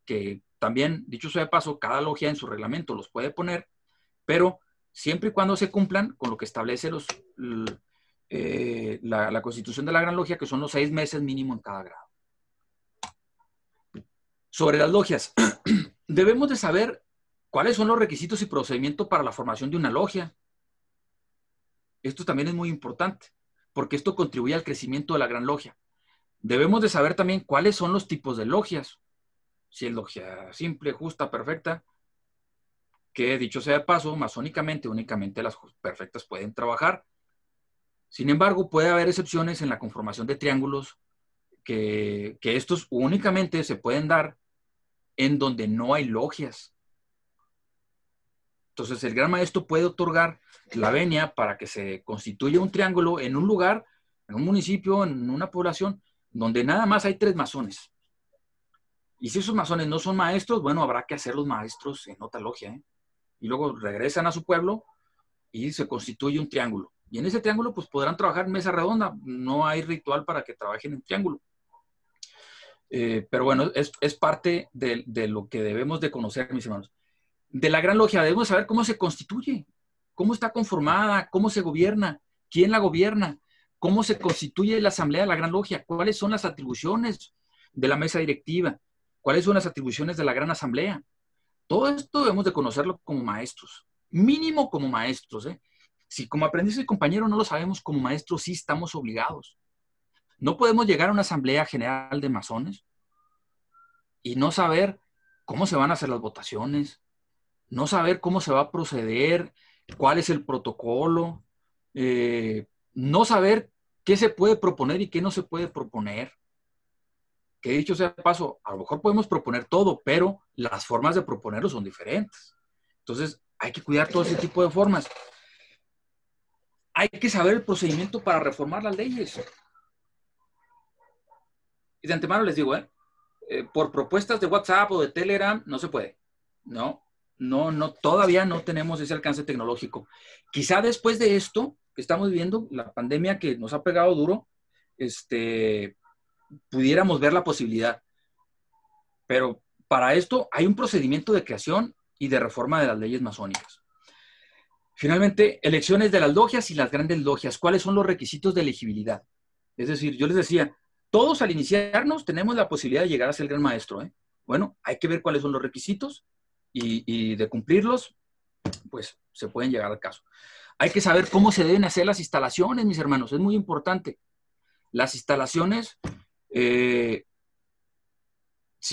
que también, dicho sea de paso, cada logia en su reglamento los puede poner, pero siempre y cuando se cumplan con lo que establece la Constitución de la Gran Logia, que son los 6 meses mínimo en cada grado. Sobre las logias, debemos de saber cuáles son los requisitos y procedimientos para la formación de una logia. Esto también es muy importante, porque esto contribuye al crecimiento de la Gran Logia. Debemos de saber también cuáles son los tipos de logias. Si es logia simple, justa, perfecta, que dicho sea de paso, masónicamente únicamente las perfectas pueden trabajar. Sin embargo, puede haber excepciones en la conformación de triángulos que estos únicamente se pueden dar en donde no hay logias. Entonces, el gran maestro puede otorgar la venia para que se constituya un triángulo en un lugar en un municipio, en una población, donde nada más hay 3 masones. Y si esos masones no son maestros, bueno, habrá que hacerlos maestros en otra logia, ¿eh? Y luego regresan a su pueblo y se constituye un triángulo. Y en ese triángulo, pues podrán trabajar en mesa redonda. No hay ritual para que trabajen en triángulo. Pero bueno, es parte de lo que debemos de conocer, mis hermanos. De la Gran Logia debemos saber cómo se constituye, cómo está conformada, cómo se gobierna, quién la gobierna, cómo se constituye la Asamblea de la Gran Logia, cuáles son las atribuciones de la mesa directiva, cuáles son las atribuciones de la Gran Asamblea. Todo esto debemos de conocerlo como maestros, mínimo como maestros, ¿eh? Si como aprendiz y compañero no lo sabemos, como maestros sí estamos obligados. No podemos llegar a una asamblea general de masones y no saber cómo se van a hacer las votaciones, no saber cómo se va a proceder, cuál es el protocolo, no saber qué se puede proponer y qué no se puede proponer. Que dicho sea de paso, a lo mejor podemos proponer todo, pero las formas de proponerlo son diferentes. Entonces, hay que cuidar todo ese tipo de formas. Hay que saber el procedimiento para reformar las leyes. Y de antemano les digo, por propuestas de WhatsApp o de Telegram, no se puede. No, todavía no tenemos ese alcance tecnológico. Quizá después de esto que estamos viviendo, la pandemia que nos ha pegado duro, pudiéramos ver la posibilidad. Pero para esto hay un procedimiento de creación y de reforma de las leyes masónicas. Finalmente, elecciones de las logias y las grandes logias. ¿Cuáles son los requisitos de elegibilidad? Es decir, yo les decía, todos al iniciarnos tenemos la posibilidad de llegar a ser el gran maestro, ¿eh? Bueno, hay que ver cuáles son los requisitos y de cumplirlos, pues se pueden llegar al caso. Hay que saber cómo se deben hacer las instalaciones, mis hermanos. Es muy importante. Las instalaciones, si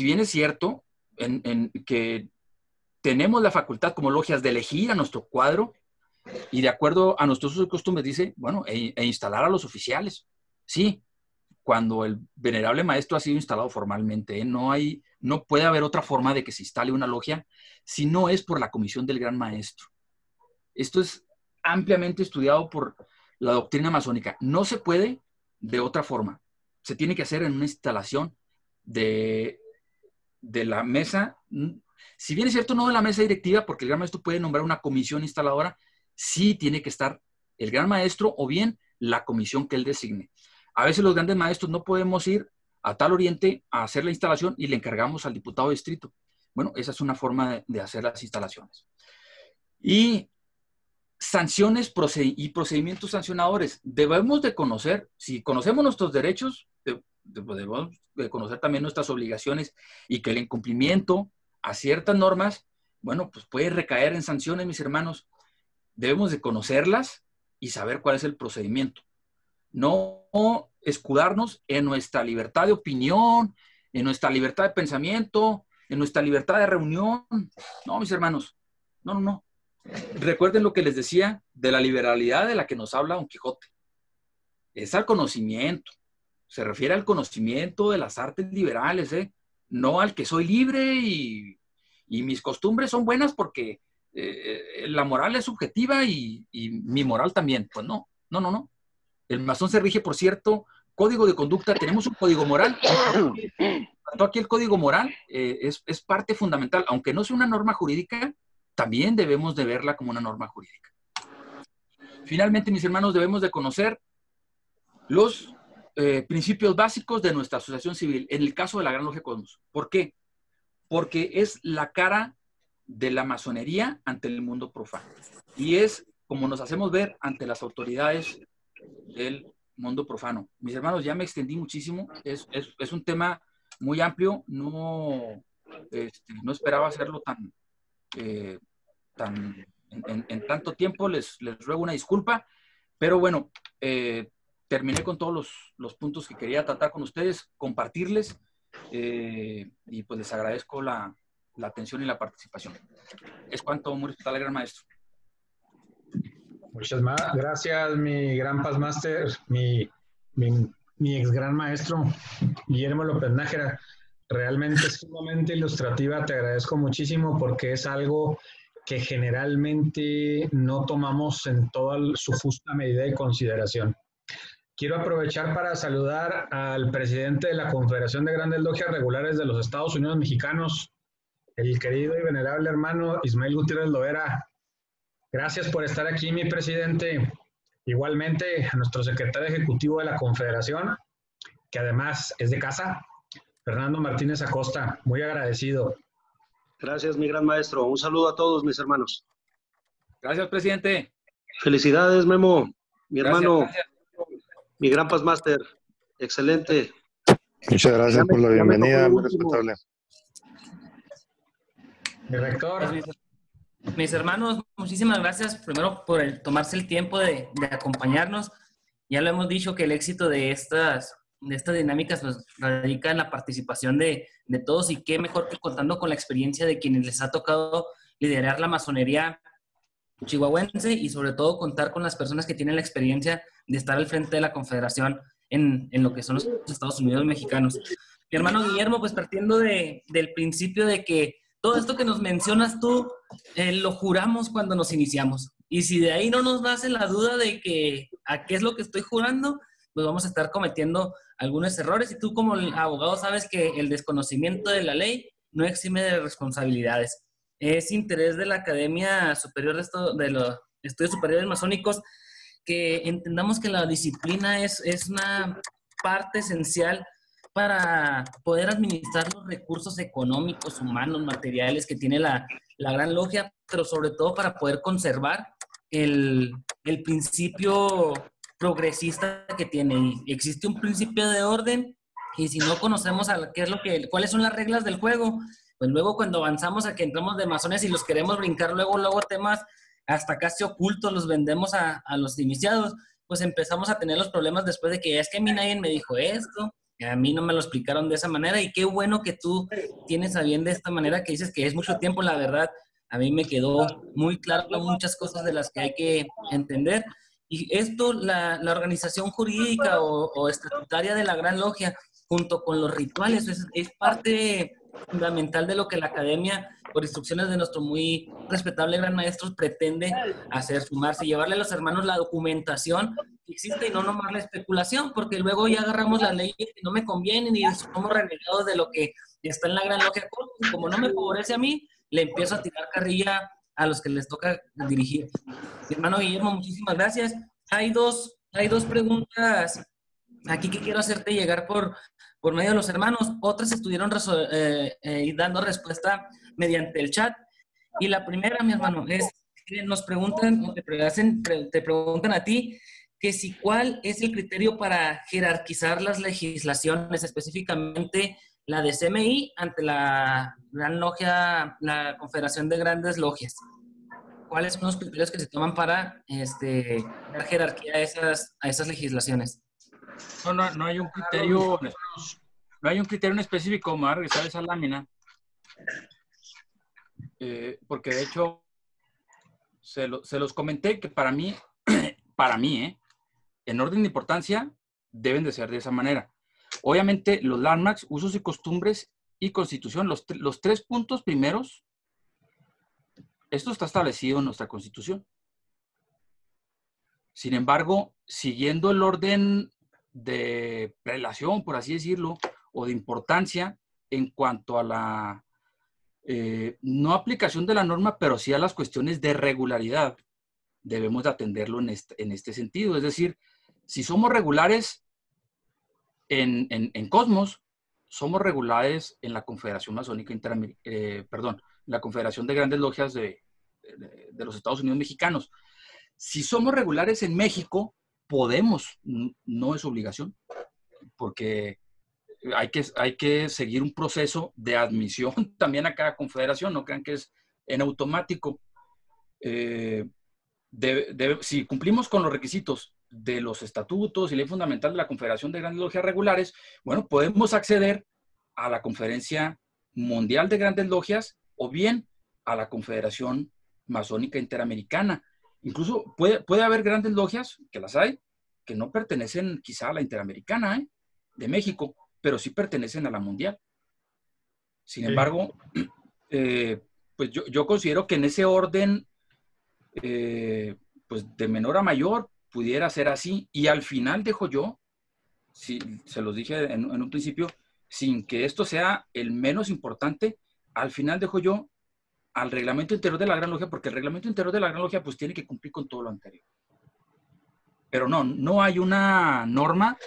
bien es cierto en que tenemos la facultad como logias de elegir a nuestro cuadro y de acuerdo a nuestros usos y costumbres dice, bueno, e instalar a los oficiales. Sí, cuando el venerable maestro ha sido instalado formalmente, no puede haber otra forma de que se instale una logia si no es por la comisión del gran maestro. Esto es ampliamente estudiado por la doctrina masónica. No se puede de otra forma. Se tiene que hacer en una instalación de la mesa. Si bien es cierto, no de la mesa directiva, porque el gran maestro puede nombrar una comisión instaladora, sí tiene que estar el gran maestro o bien la comisión que él designe. A veces los grandes maestros no podemos ir a tal oriente a hacer la instalación y le encargamos al diputado de distrito. Bueno, esa es una forma de hacer las instalaciones. Y sanciones y procedimientos sancionadores. Debemos de conocer, si conocemos nuestros derechos, debemos de conocer también nuestras obligaciones y que el incumplimiento a ciertas normas, bueno, pues puede recaer en sanciones, mis hermanos. Debemos de conocerlas y saber cuál es el procedimiento. No escudarnos en nuestra libertad de opinión, en nuestra libertad de pensamiento, en nuestra libertad de reunión. No, mis hermanos, no. Recuerden lo que les decía de la liberalidad de la que nos habla Don Quijote. Es al conocimiento. Se refiere al conocimiento de las artes liberales, no al que soy libre y mis costumbres son buenas porque la moral es subjetiva y mi moral también. Pues no. El masón se rige por cierto código de conducta. Tenemos un código moral. Aquí el código moral es parte fundamental. Aunque no sea una norma jurídica, también debemos de verla como una norma jurídica. Finalmente, mis hermanos, debemos de conocer los principios básicos de nuestra asociación civil, en el caso de la Gran Logia Cosmos. ¿Por qué? Porque es la cara de la masonería ante el mundo profano. Y es como nos hacemos ver ante las autoridades del mundo profano. Mis hermanos, ya me extendí muchísimo. Es un tema muy amplio. No esperaba hacerlo en tanto tiempo. Les ruego una disculpa. Pero bueno, terminé con todos los puntos que quería tratar con ustedes, compartirles, y pues les agradezco la atención y la participación. Es cuanto, muy respetable gran maestro. Muchas gracias, mi gran Paz Master, mi ex gran maestro, Guillermo López Nájera. Realmente es sumamente ilustrativa, te agradezco muchísimo porque es algo que generalmente no tomamos en toda su justa medida y consideración. quiero aprovechar para saludar al presidente de la Confederación de Grandes Logias Regulares de los Estados Unidos Mexicanos, el querido y venerable hermano Ismael Gutiérrez Loera. Gracias por estar aquí, mi presidente. Igualmente a nuestro secretario ejecutivo de la Confederación, que además es de casa, Fernando Martínez Acosta. Muy agradecido. Gracias, mi gran maestro. Un saludo a todos mis hermanos. Gracias, presidente. Felicidades, Memo, mi hermano, Gracias. mi gran Pazmaster. Excelente. Muchas gracias por la bienvenida, muy respetable. Mi rector. Mis hermanos, muchísimas gracias primero por tomarse el tiempo de acompañarnos. Ya lo hemos dicho que el éxito de estas dinámicas pues, radica en la participación de todos, y qué mejor que contando con la experiencia de quienes les ha tocado liderar la masonería chihuahuense, y sobre todo contar con las personas que tienen la experiencia de estar al frente de la Confederación en lo que son los Estados Unidos mexicanos. Mi hermano Guillermo, pues partiendo del principio de que todo esto que nos mencionas tú, lo juramos cuando nos iniciamos. Y si de ahí no nos nace la duda de que a qué es lo que estoy jurando, pues vamos a estar cometiendo algunos errores. Y tú como abogado sabes que el desconocimiento de la ley no exime de responsabilidades. Es interés de la Academia Superior de los Estudios Superiores Masónicos que entendamos que la disciplina es una parte esencial para poder administrar los recursos económicos, humanos, materiales que tiene la Gran Logia, pero sobre todo para poder conservar el principio progresista que tiene. Y existe un principio de orden, y si no conocemos cuáles son las reglas del juego, pues luego cuando avanzamos a que entramos de masones y los queremos brincar luego temas hasta casi ocultos, los vendemos a los iniciados, pues empezamos a tener los problemas después de que es que a mí nadie me dijo esto, a mí no me lo explicaron de esa manera. Y qué bueno que tú tienes a bien de esta manera, que dices que es mucho tiempo. La verdad, a mí me quedó muy claro muchas cosas de las que hay que entender. Y esto, la organización jurídica o estatutaria de la Gran Logia, junto con los rituales, es parte fundamental de lo que la Academia, por instrucciones de nuestro muy respetable gran maestro, pretende hacer, sumarse y llevarle a los hermanos la documentación que existe, y no nomás la especulación, porque luego ya agarramos las leyes que no me convienen y somos renegados de lo que está en la Gran Logia. Y como no me favorece a mí, le empiezo a tirar carrilla a los que les toca dirigir. Mi hermano Guillermo, muchísimas gracias. Hay dos preguntas aquí que quiero hacerte llegar por medio de los hermanos. Otras estuvieron dando respuesta mediante el chat. Y la primera, mi hermano, es que nos preguntan, o te preguntan a ti, que si cuál es el criterio para jerarquizar las legislaciones, específicamente la de CMI ante la Gran Logia, la Confederación de Grandes Logias. ¿Cuáles son los criterios que se toman para dar jerarquía a esas legislaciones? No hay un criterio, no hay un criterio en específico, me voy a regresar esa lámina, porque de hecho se los comenté que para mí, en orden de importancia, deben de ser de esa manera. Obviamente, los landmarks, usos y costumbres y constitución, los 3 puntos primeros, esto está establecido en nuestra Constitución. Sin embargo, siguiendo el orden de relación, por así decirlo, o de importancia en cuanto a la no aplicación de la norma, pero sí a las cuestiones de regularidad, debemos de atenderlo en este sentido. Es decir, si somos regulares en Cosmos, somos regulares en la Confederación Masónica la Confederación de Grandes Logias de los Estados Unidos Mexicanos. Si somos regulares en México, podemos, no es obligación, porque hay que seguir un proceso de admisión también a cada confederación, no crean que es en automático. Si cumplimos con los requisitos de los estatutos y ley fundamental de la Confederación de Grandes Logias Regulares, bueno, podemos acceder a la Conferencia Mundial de Grandes Logias o bien a la Confederación Masónica Interamericana. Incluso puede haber grandes logias, que las hay, que no pertenecen quizá a la Interamericana de México, pero sí pertenecen a la Mundial. Sin embargo, pues yo considero que en ese orden, pues de menor a mayor, pudiera ser así. Y al final dejo yo, si se los dije en un principio, sin que esto sea el menos importante, al final dejo yo al reglamento interior de la Gran Logia, porque el reglamento interior de la Gran Logia pues tiene que cumplir con todo lo anterior. Pero no hay una norma,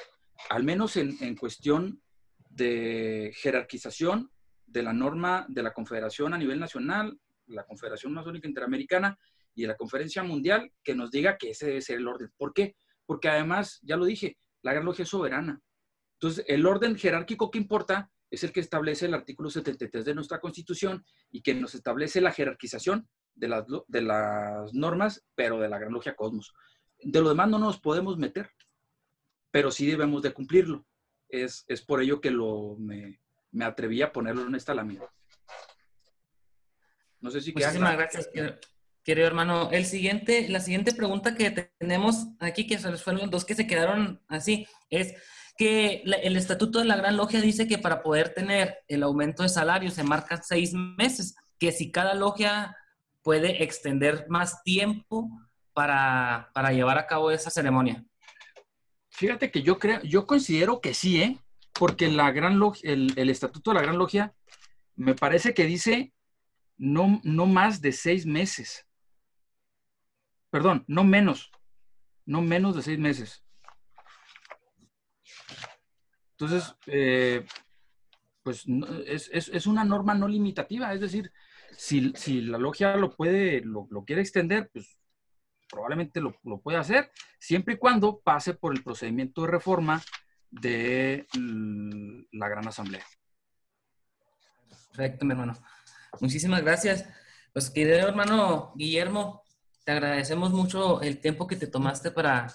al menos en cuestión de jerarquización de la norma de la Confederación a nivel nacional, la Confederación Masónica Interamericana y de la Conferencia Mundial, que nos diga que ese debe ser el orden. ¿Por qué? Porque además, ya lo dije, la Gran Logia es soberana. Entonces, el orden jerárquico que importa es el que establece el artículo 73 de nuestra Constitución y que nos establece la jerarquización de las normas, pero de la Gran Logia Cosmos. De lo demás no nos podemos meter, pero sí debemos de cumplirlo. Es por ello que me atreví a ponerlo en esta lámina. No sé si muchísimas gracias, querido hermano. La siguiente pregunta que tenemos aquí, que fueron los dos que se quedaron así, es que el estatuto de la Gran Logia dice que para poder tener el aumento de salario se marcan 6 meses, que si cada logia puede extender más tiempo para llevar a cabo esa ceremonia. Fíjate que yo considero que sí, porque la Gran Logia, el estatuto de la Gran Logia me parece que dice no más de 6 meses. Perdón, no menos de 6 meses. Entonces, pues es una norma no limitativa, es decir, si la logia lo quiere extender, pues probablemente lo puede hacer, siempre y cuando pase por el procedimiento de reforma de la Gran Asamblea. Perfecto, mi hermano. Muchísimas gracias. Pues, querido hermano Guillermo, te agradecemos mucho el tiempo que te tomaste para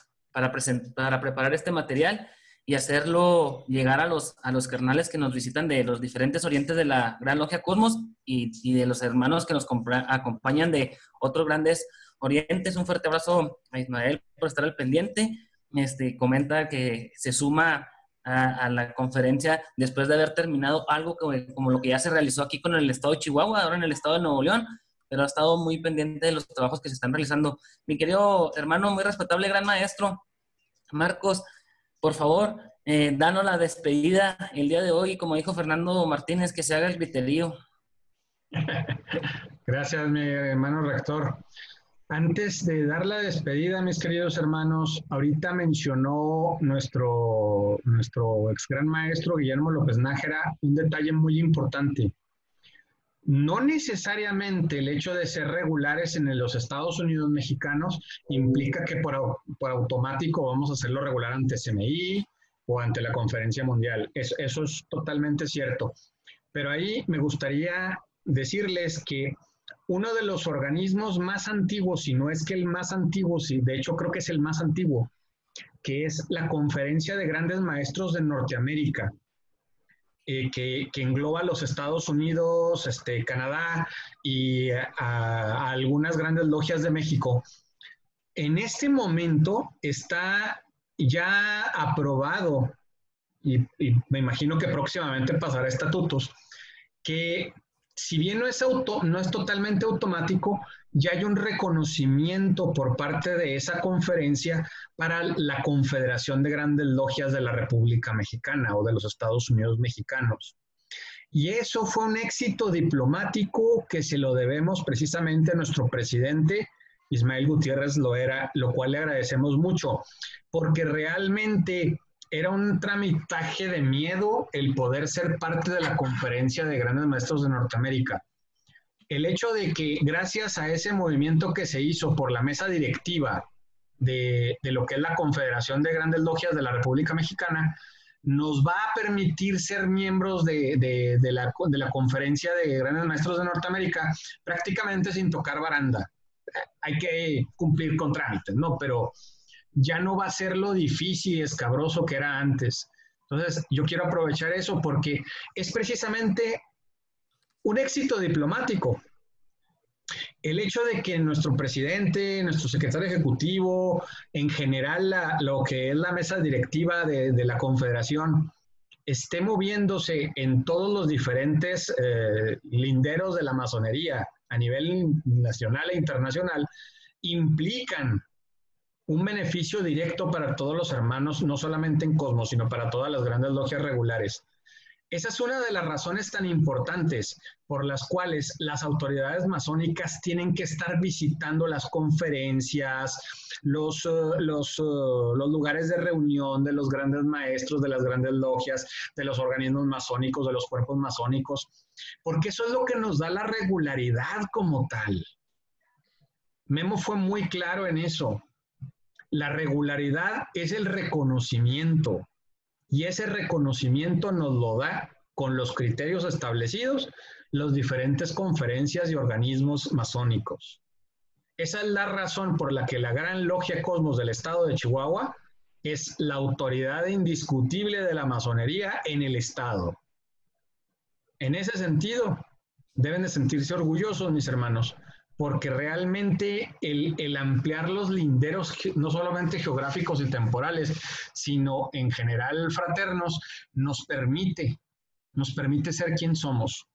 preparar este material y hacerlo llegar a los carnales que nos visitan de los diferentes orientes de la Gran Logia Cosmos y de los hermanos que nos acompañan de otros grandes orientes. Un fuerte abrazo a Ismael por estar al pendiente. Comenta que se suma a la conferencia después de haber terminado algo como lo que ya se realizó aquí con el estado de Chihuahua, ahora en el estado de Nuevo León, pero ha estado muy pendiente de los trabajos que se están realizando. Mi querido hermano, muy respetable gran maestro, Marcos, por favor, danos la despedida el día de hoy, como dijo Fernando Martínez, que se haga el griterío. Gracias, mi hermano rector. Antes de dar la despedida, mis queridos hermanos, ahorita mencionó nuestro ex gran maestro Guillermo López Nájera un detalle muy importante. No necesariamente el hecho de ser regulares en los Estados Unidos mexicanos implica que por automático vamos a hacerlo regular ante CMI o ante la Conferencia Mundial. Eso es totalmente cierto. Pero ahí me gustaría decirles que uno de los organismos más antiguos, si no es que el más antiguo, sí, de hecho creo que es el más antiguo, que es la Conferencia de Grandes Maestros de Norteamérica, que engloba a los Estados Unidos, Canadá y a algunas grandes logias de México. En este momento está ya aprobado, y me imagino que próximamente pasará a estatutos, que si bien no es totalmente automático, ya hay un reconocimiento por parte de esa conferencia para la Confederación de Grandes Logias de la República Mexicana o de los Estados Unidos mexicanos. Y eso fue un éxito diplomático que se lo debemos precisamente a nuestro presidente, Ismael Gutiérrez Loera, lo cual le agradecemos mucho, porque realmente era un tramitaje de miedo el poder ser parte de la Conferencia de Grandes Maestros de Norteamérica. El hecho de que gracias a ese movimiento que se hizo por la mesa directiva de lo que es la Confederación de Grandes Logias de la República Mexicana, nos va a permitir ser miembros de la Conferencia de Grandes Maestros de Norteamérica prácticamente sin tocar baranda. Hay que cumplir con trámites, ¿no? Pero ya no va a ser lo difícil y escabroso que era antes. Entonces, yo quiero aprovechar eso porque es precisamente un éxito diplomático. El hecho de que nuestro presidente, nuestro secretario ejecutivo, en general lo que es la mesa directiva de la Confederación, esté moviéndose en todos los diferentes linderos de la masonería a nivel nacional e internacional, implican un beneficio directo para todos los hermanos, no solamente en Cosmos, sino para todas las grandes logias regulares. Esa es una de las razones tan importantes por las cuales las autoridades masónicas tienen que estar visitando las conferencias, los lugares de reunión de los grandes maestros, de las grandes logias, de los organismos masónicos, de los cuerpos masónicos, porque eso es lo que nos da la regularidad como tal. Memo fue muy claro en eso. La regularidad es el reconocimiento. Y ese reconocimiento nos lo da con los criterios establecidos las diferentes conferencias y organismos masónicos. Esa es la razón por la que la Gran Logia Cosmos del Estado de Chihuahua es la autoridad indiscutible de la masonería en el Estado. En ese sentido, deben de sentirse orgullosos, mis hermanos, porque realmente el ampliar los linderos, no solamente geográficos y temporales, sino en general fraternos, nos permite ser quien somos.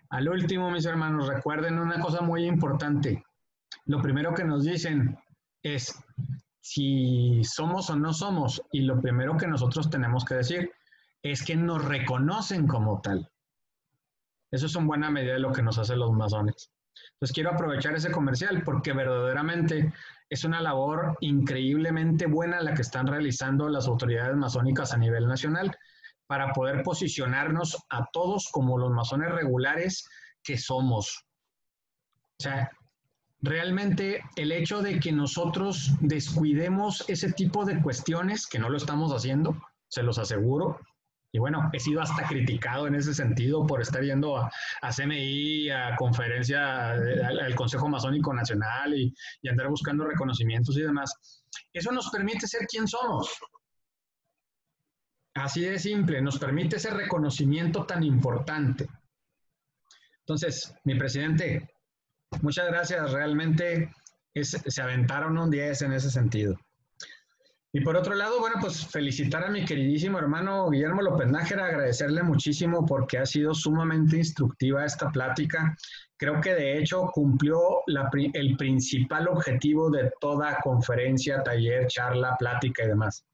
Al último, mis hermanos, recuerden una cosa muy importante. Lo primero que nos dicen es si somos o no somos, y lo primero que nosotros tenemos que decir es que nos reconocen como tal. Eso es en buena medida de lo que nos hacen los masones. Entonces quiero aprovechar ese comercial porque verdaderamente es una labor increíblemente buena la que están realizando las autoridades masónicas a nivel nacional para poder posicionarnos a todos como los masones regulares que somos. O sea, realmente el hecho de que nosotros descuidemos ese tipo de cuestiones, que no lo estamos haciendo, se los aseguro. Y bueno, he sido hasta criticado en ese sentido por estar yendo a CMI, a conferencia, al Consejo Masónico Nacional y andar buscando reconocimientos y demás. Eso nos permite ser quien somos. Así de simple, nos permite ese reconocimiento tan importante. Entonces, mi presidente, muchas gracias. Realmente se aventaron un 10 en ese sentido. Y por otro lado, bueno, pues felicitar a mi queridísimo hermano Guillermo López Nájera, agradecerle muchísimo porque ha sido sumamente instructiva esta plática. Creo que de hecho cumplió el principal objetivo de toda conferencia, taller, charla, plática y demás.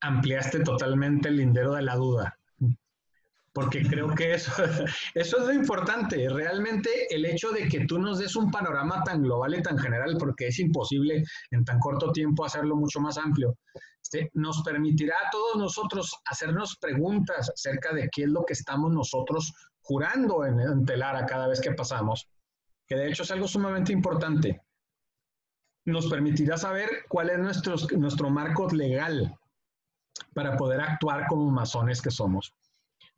Ampliaste totalmente el lindero de la duda. Porque creo que eso es lo importante. Realmente el hecho de que tú nos des un panorama tan global y tan general, porque es imposible en tan corto tiempo hacerlo mucho más amplio, nos permitirá a todos nosotros hacernos preguntas acerca de qué es lo que estamos nosotros jurando en Telara cada vez que pasamos, que de hecho es algo sumamente importante. Nos permitirá saber cuál es nuestro marco legal para poder actuar como masones que somos.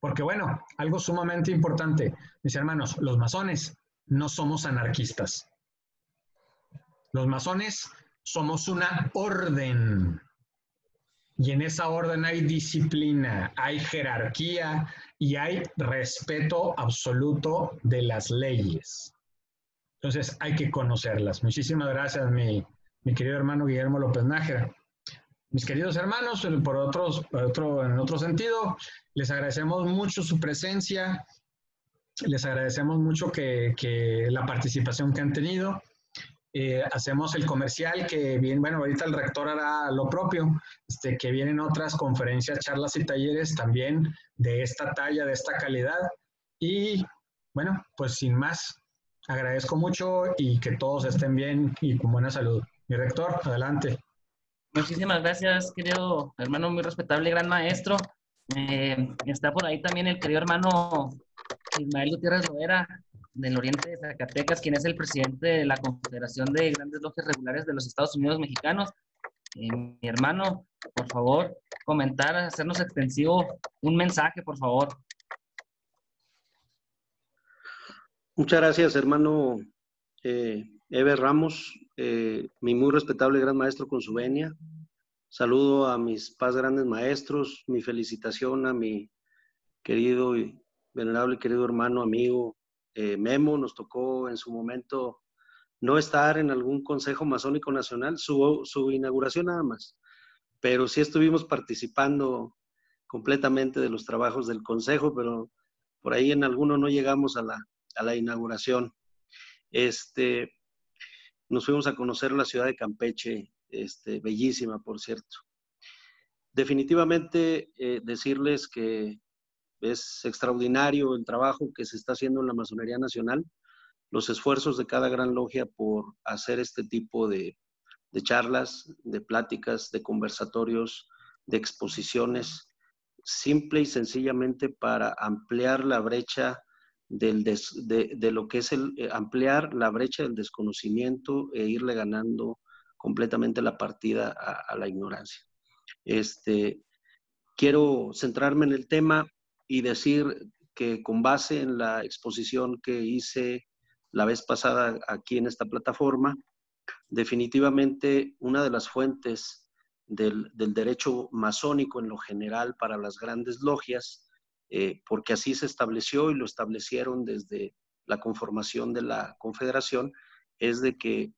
Porque bueno, algo sumamente importante, mis hermanos, los masones no somos anarquistas. Los masones somos una orden. Y en esa orden hay disciplina, hay jerarquía y hay respeto absoluto de las leyes. Entonces hay que conocerlas. Muchísimas gracias, mi querido hermano Guillermo López Nájera. Mis queridos hermanos, en otro sentido, les agradecemos mucho su presencia, les agradecemos mucho que la participación que han tenido. Hacemos el comercial que viene, bueno, ahorita el rector hará lo propio, que vienen otras conferencias, charlas y talleres también de esta talla, de esta calidad. Y bueno, pues sin más, agradezco mucho y que todos estén bien y con buena salud. Mi rector, adelante. Muchísimas gracias, querido hermano, muy respetable, gran maestro. Está por ahí también el querido hermano Ismael Gutiérrez Loera, del oriente de Zacatecas, quien es el presidente de la Confederación de Grandes Logias Regulares de los Estados Unidos Mexicanos. Mi hermano, por favor, comentar, hacernos extensivo un mensaje, por favor. Muchas gracias, hermano Eber Ramos, mi muy respetable gran maestro con su venia. Saludo a mis paz grandes maestros, mi felicitación a mi querido y venerable querido hermano, amigo Memo. Nos tocó en su momento no estar en algún consejo masónico nacional, su inauguración nada más, pero sí estuvimos participando completamente de los trabajos del consejo, pero por ahí en alguno no llegamos a la inauguración. Nos fuimos a conocer la ciudad de Campeche bellísima, por cierto. Definitivamente decirles que es extraordinario el trabajo que se está haciendo en la Masonería Nacional, los esfuerzos de cada gran logia por hacer este tipo de charlas, de pláticas, de conversatorios, de exposiciones, simple y sencillamente para ampliar la brecha de lo que es ampliar la brecha del desconocimiento e irle ganando completamente la partida a la ignorancia. Quiero centrarme en el tema y decir que con base en la exposición que hice la vez pasada aquí en esta plataforma, definitivamente una de las fuentes del derecho masónico en lo general para las grandes logias, porque así se estableció y lo establecieron desde la conformación de la Confederación, es de que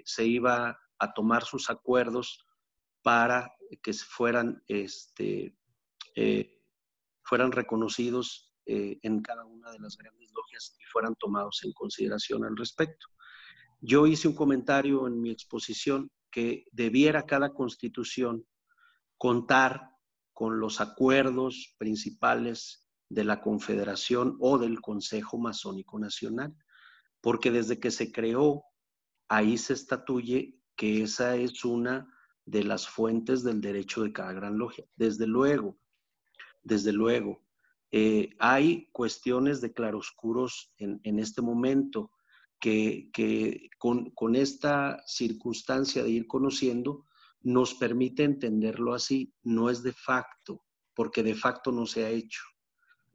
se iba a tomar sus acuerdos para que fueran reconocidos en cada una de las grandes logias y fueran tomados en consideración al respecto. Yo hice un comentario en mi exposición que debiera cada constitución contar con los acuerdos principales de la Confederación o del Consejo Masónico Nacional, porque desde que se creó, ahí se estatuye que esa es una de las fuentes del derecho de cada gran logia. Desde luego, hay cuestiones de claroscuros en este momento que con esta circunstancia de ir conociendo nos permite entenderlo así. No es de facto, porque de facto no se ha hecho.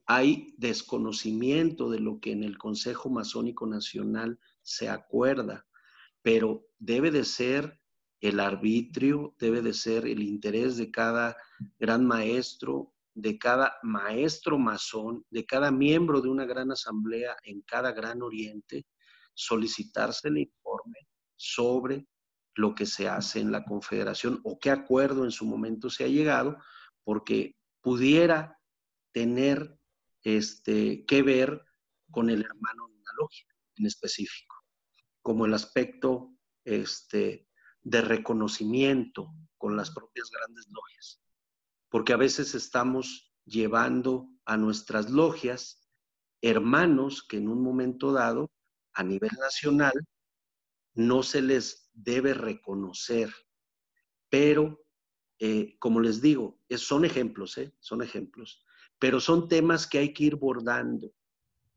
Hay desconocimiento de lo que en el Consejo Masónico Nacional se acuerda, pero debe de ser el arbitrio, debe de ser el interés de cada gran maestro, de cada maestro masón, de cada miembro de una gran asamblea en cada gran oriente, solicitarse el informe sobre lo que se hace en la Confederación o qué acuerdo en su momento se ha llegado, porque pudiera tener que ver con el hermano de una logia en específico, como el aspecto de reconocimiento con las propias grandes logias, porque a veces estamos llevando a nuestras logias hermanos que en un momento dado, a nivel nacional, no se les debe reconocer, pero como les digo, son ejemplos, pero son temas que hay que ir bordando.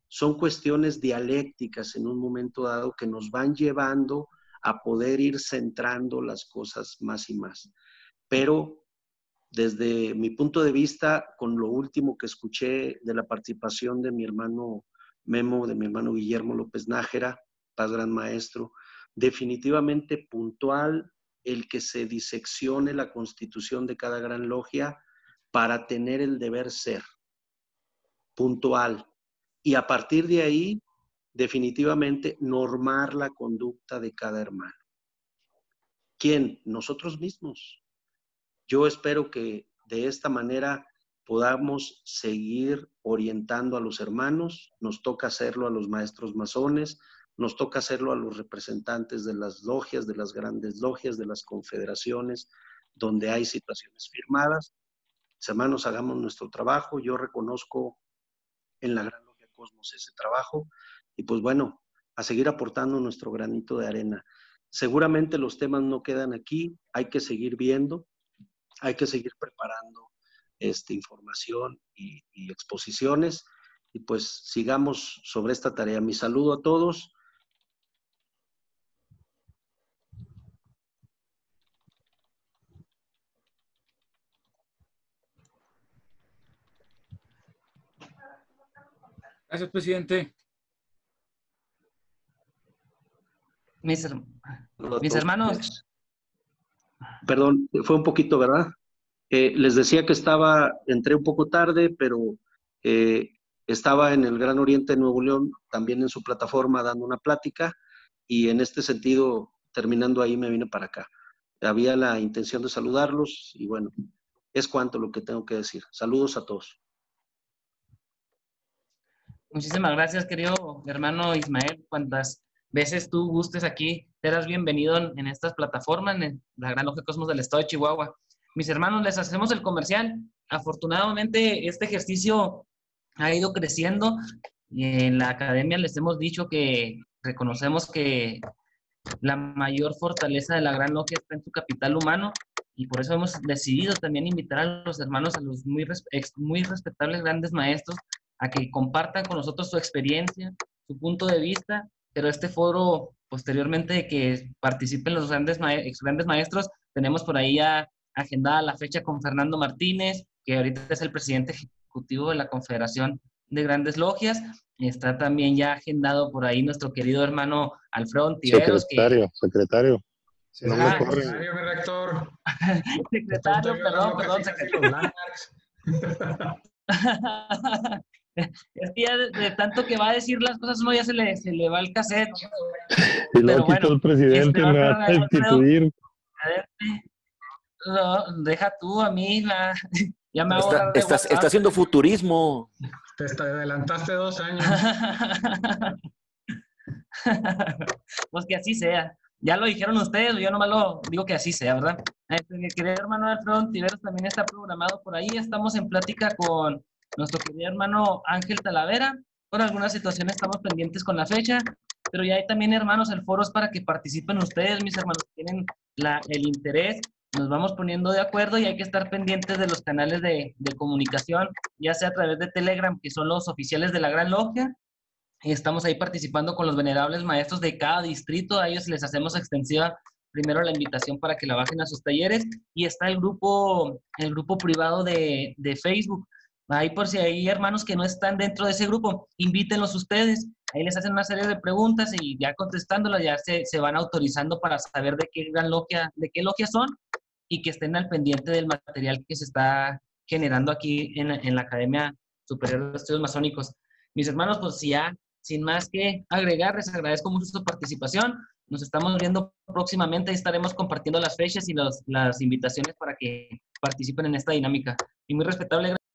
Son cuestiones dialécticas en un momento dado que nos van llevando a poder ir centrando las cosas más y más. Pero desde mi punto de vista, con lo último que escuché de la participación de mi hermano Memo, de mi hermano Guillermo López Nájera, paz gran maestro, definitivamente puntual el que se diseccione la constitución de cada gran logia para tener el deber ser, puntual. Y a partir de ahí, definitivamente, normar la conducta de cada hermano. ¿Quién? Nosotros mismos. Yo espero que de esta manera podamos seguir orientando a los hermanos. Nos toca hacerlo a los maestros masones, nos toca hacerlo a los representantes de las logias, de las grandes logias, de las confederaciones, donde hay situaciones firmadas. Hermanos, hagamos nuestro trabajo. Yo reconozco en la gran logia Cosmos ese trabajo y pues bueno, a seguir aportando nuestro granito de arena. Seguramente los temas no quedan aquí, hay que seguir viendo, hay que seguir preparando información y exposiciones y pues sigamos sobre esta tarea. Mi saludo a todos. Gracias, presidente. Mis hermanos. Perdón, fue un poquito, ¿verdad? Les decía que entré un poco tarde, pero estaba en el Gran Oriente de Nuevo León, también en su plataforma dando una plática y en este sentido, terminando ahí, me vine para acá. Había la intención de saludarlos y bueno, es cuanto lo que tengo que decir. Saludos a todos. Muchísimas gracias, querido hermano Ismael. Cuantas veces tú gustes aquí, serás bienvenido en estas plataformas, en la Gran Logia Cosmos del Estado de Chihuahua. Mis hermanos, les hacemos el comercial. Afortunadamente, este ejercicio ha ido creciendo y en la academia les hemos dicho que reconocemos que la mayor fortaleza de la Gran Logia está en su capital humano y por eso hemos decidido también invitar a los hermanos, a los muy respetables grandes maestros, a que compartan con nosotros su experiencia, su punto de vista, pero este foro, posteriormente de que participen los grandes maestros, tenemos por ahí ya agendada la fecha con Fernando Martínez, que ahorita es el presidente ejecutivo de la Confederación de Grandes Logias. Está también ya agendado por ahí nuestro querido hermano Alfredo Ontiveros. Secretario. No me corre. Secretario, mi rector. Secretario, perdón, secretario. Es que ya de tanto que va a decir las cosas, uno ya se le va el cassette. Y luego quitó el presidente, me va a destituir. No, deja tú a mí, ya me hago está haciendo futurismo. Te adelantaste 2 años. Pues que así sea. Ya lo dijeron ustedes, yo nomás lo digo que así sea, ¿verdad? Mi querido hermano Alfredo Ontiveros también está programado por ahí. Estamos en plática con nuestro querido hermano Ángel Talavera. Por algunas situaciones estamos pendientes con la fecha, pero ya hay también, hermanos, el foro es para que participen ustedes, mis hermanos, que tienen el interés. Nos vamos poniendo de acuerdo y hay que estar pendientes de los canales de comunicación, ya sea a través de Telegram, que son los oficiales de la Gran Logia. Y estamos ahí participando con los venerables maestros de cada distrito. A ellos les hacemos extensiva primero la invitación para que la bajen a sus talleres. Y está el grupo privado de Facebook. Ahí por si hay hermanos que no están dentro de ese grupo, invítenlos ustedes. Ahí les hacen una serie de preguntas y ya contestándolas ya se van autorizando para saber de qué logia son y que estén al pendiente del material que se está generando aquí en la Academia Superior de Estudios Masónicos. Mis hermanos, pues ya sin más que agregar, les agradezco mucho su participación. Nos estamos viendo próximamente y estaremos compartiendo las fechas y las invitaciones para que participen en esta dinámica. Y muy respetable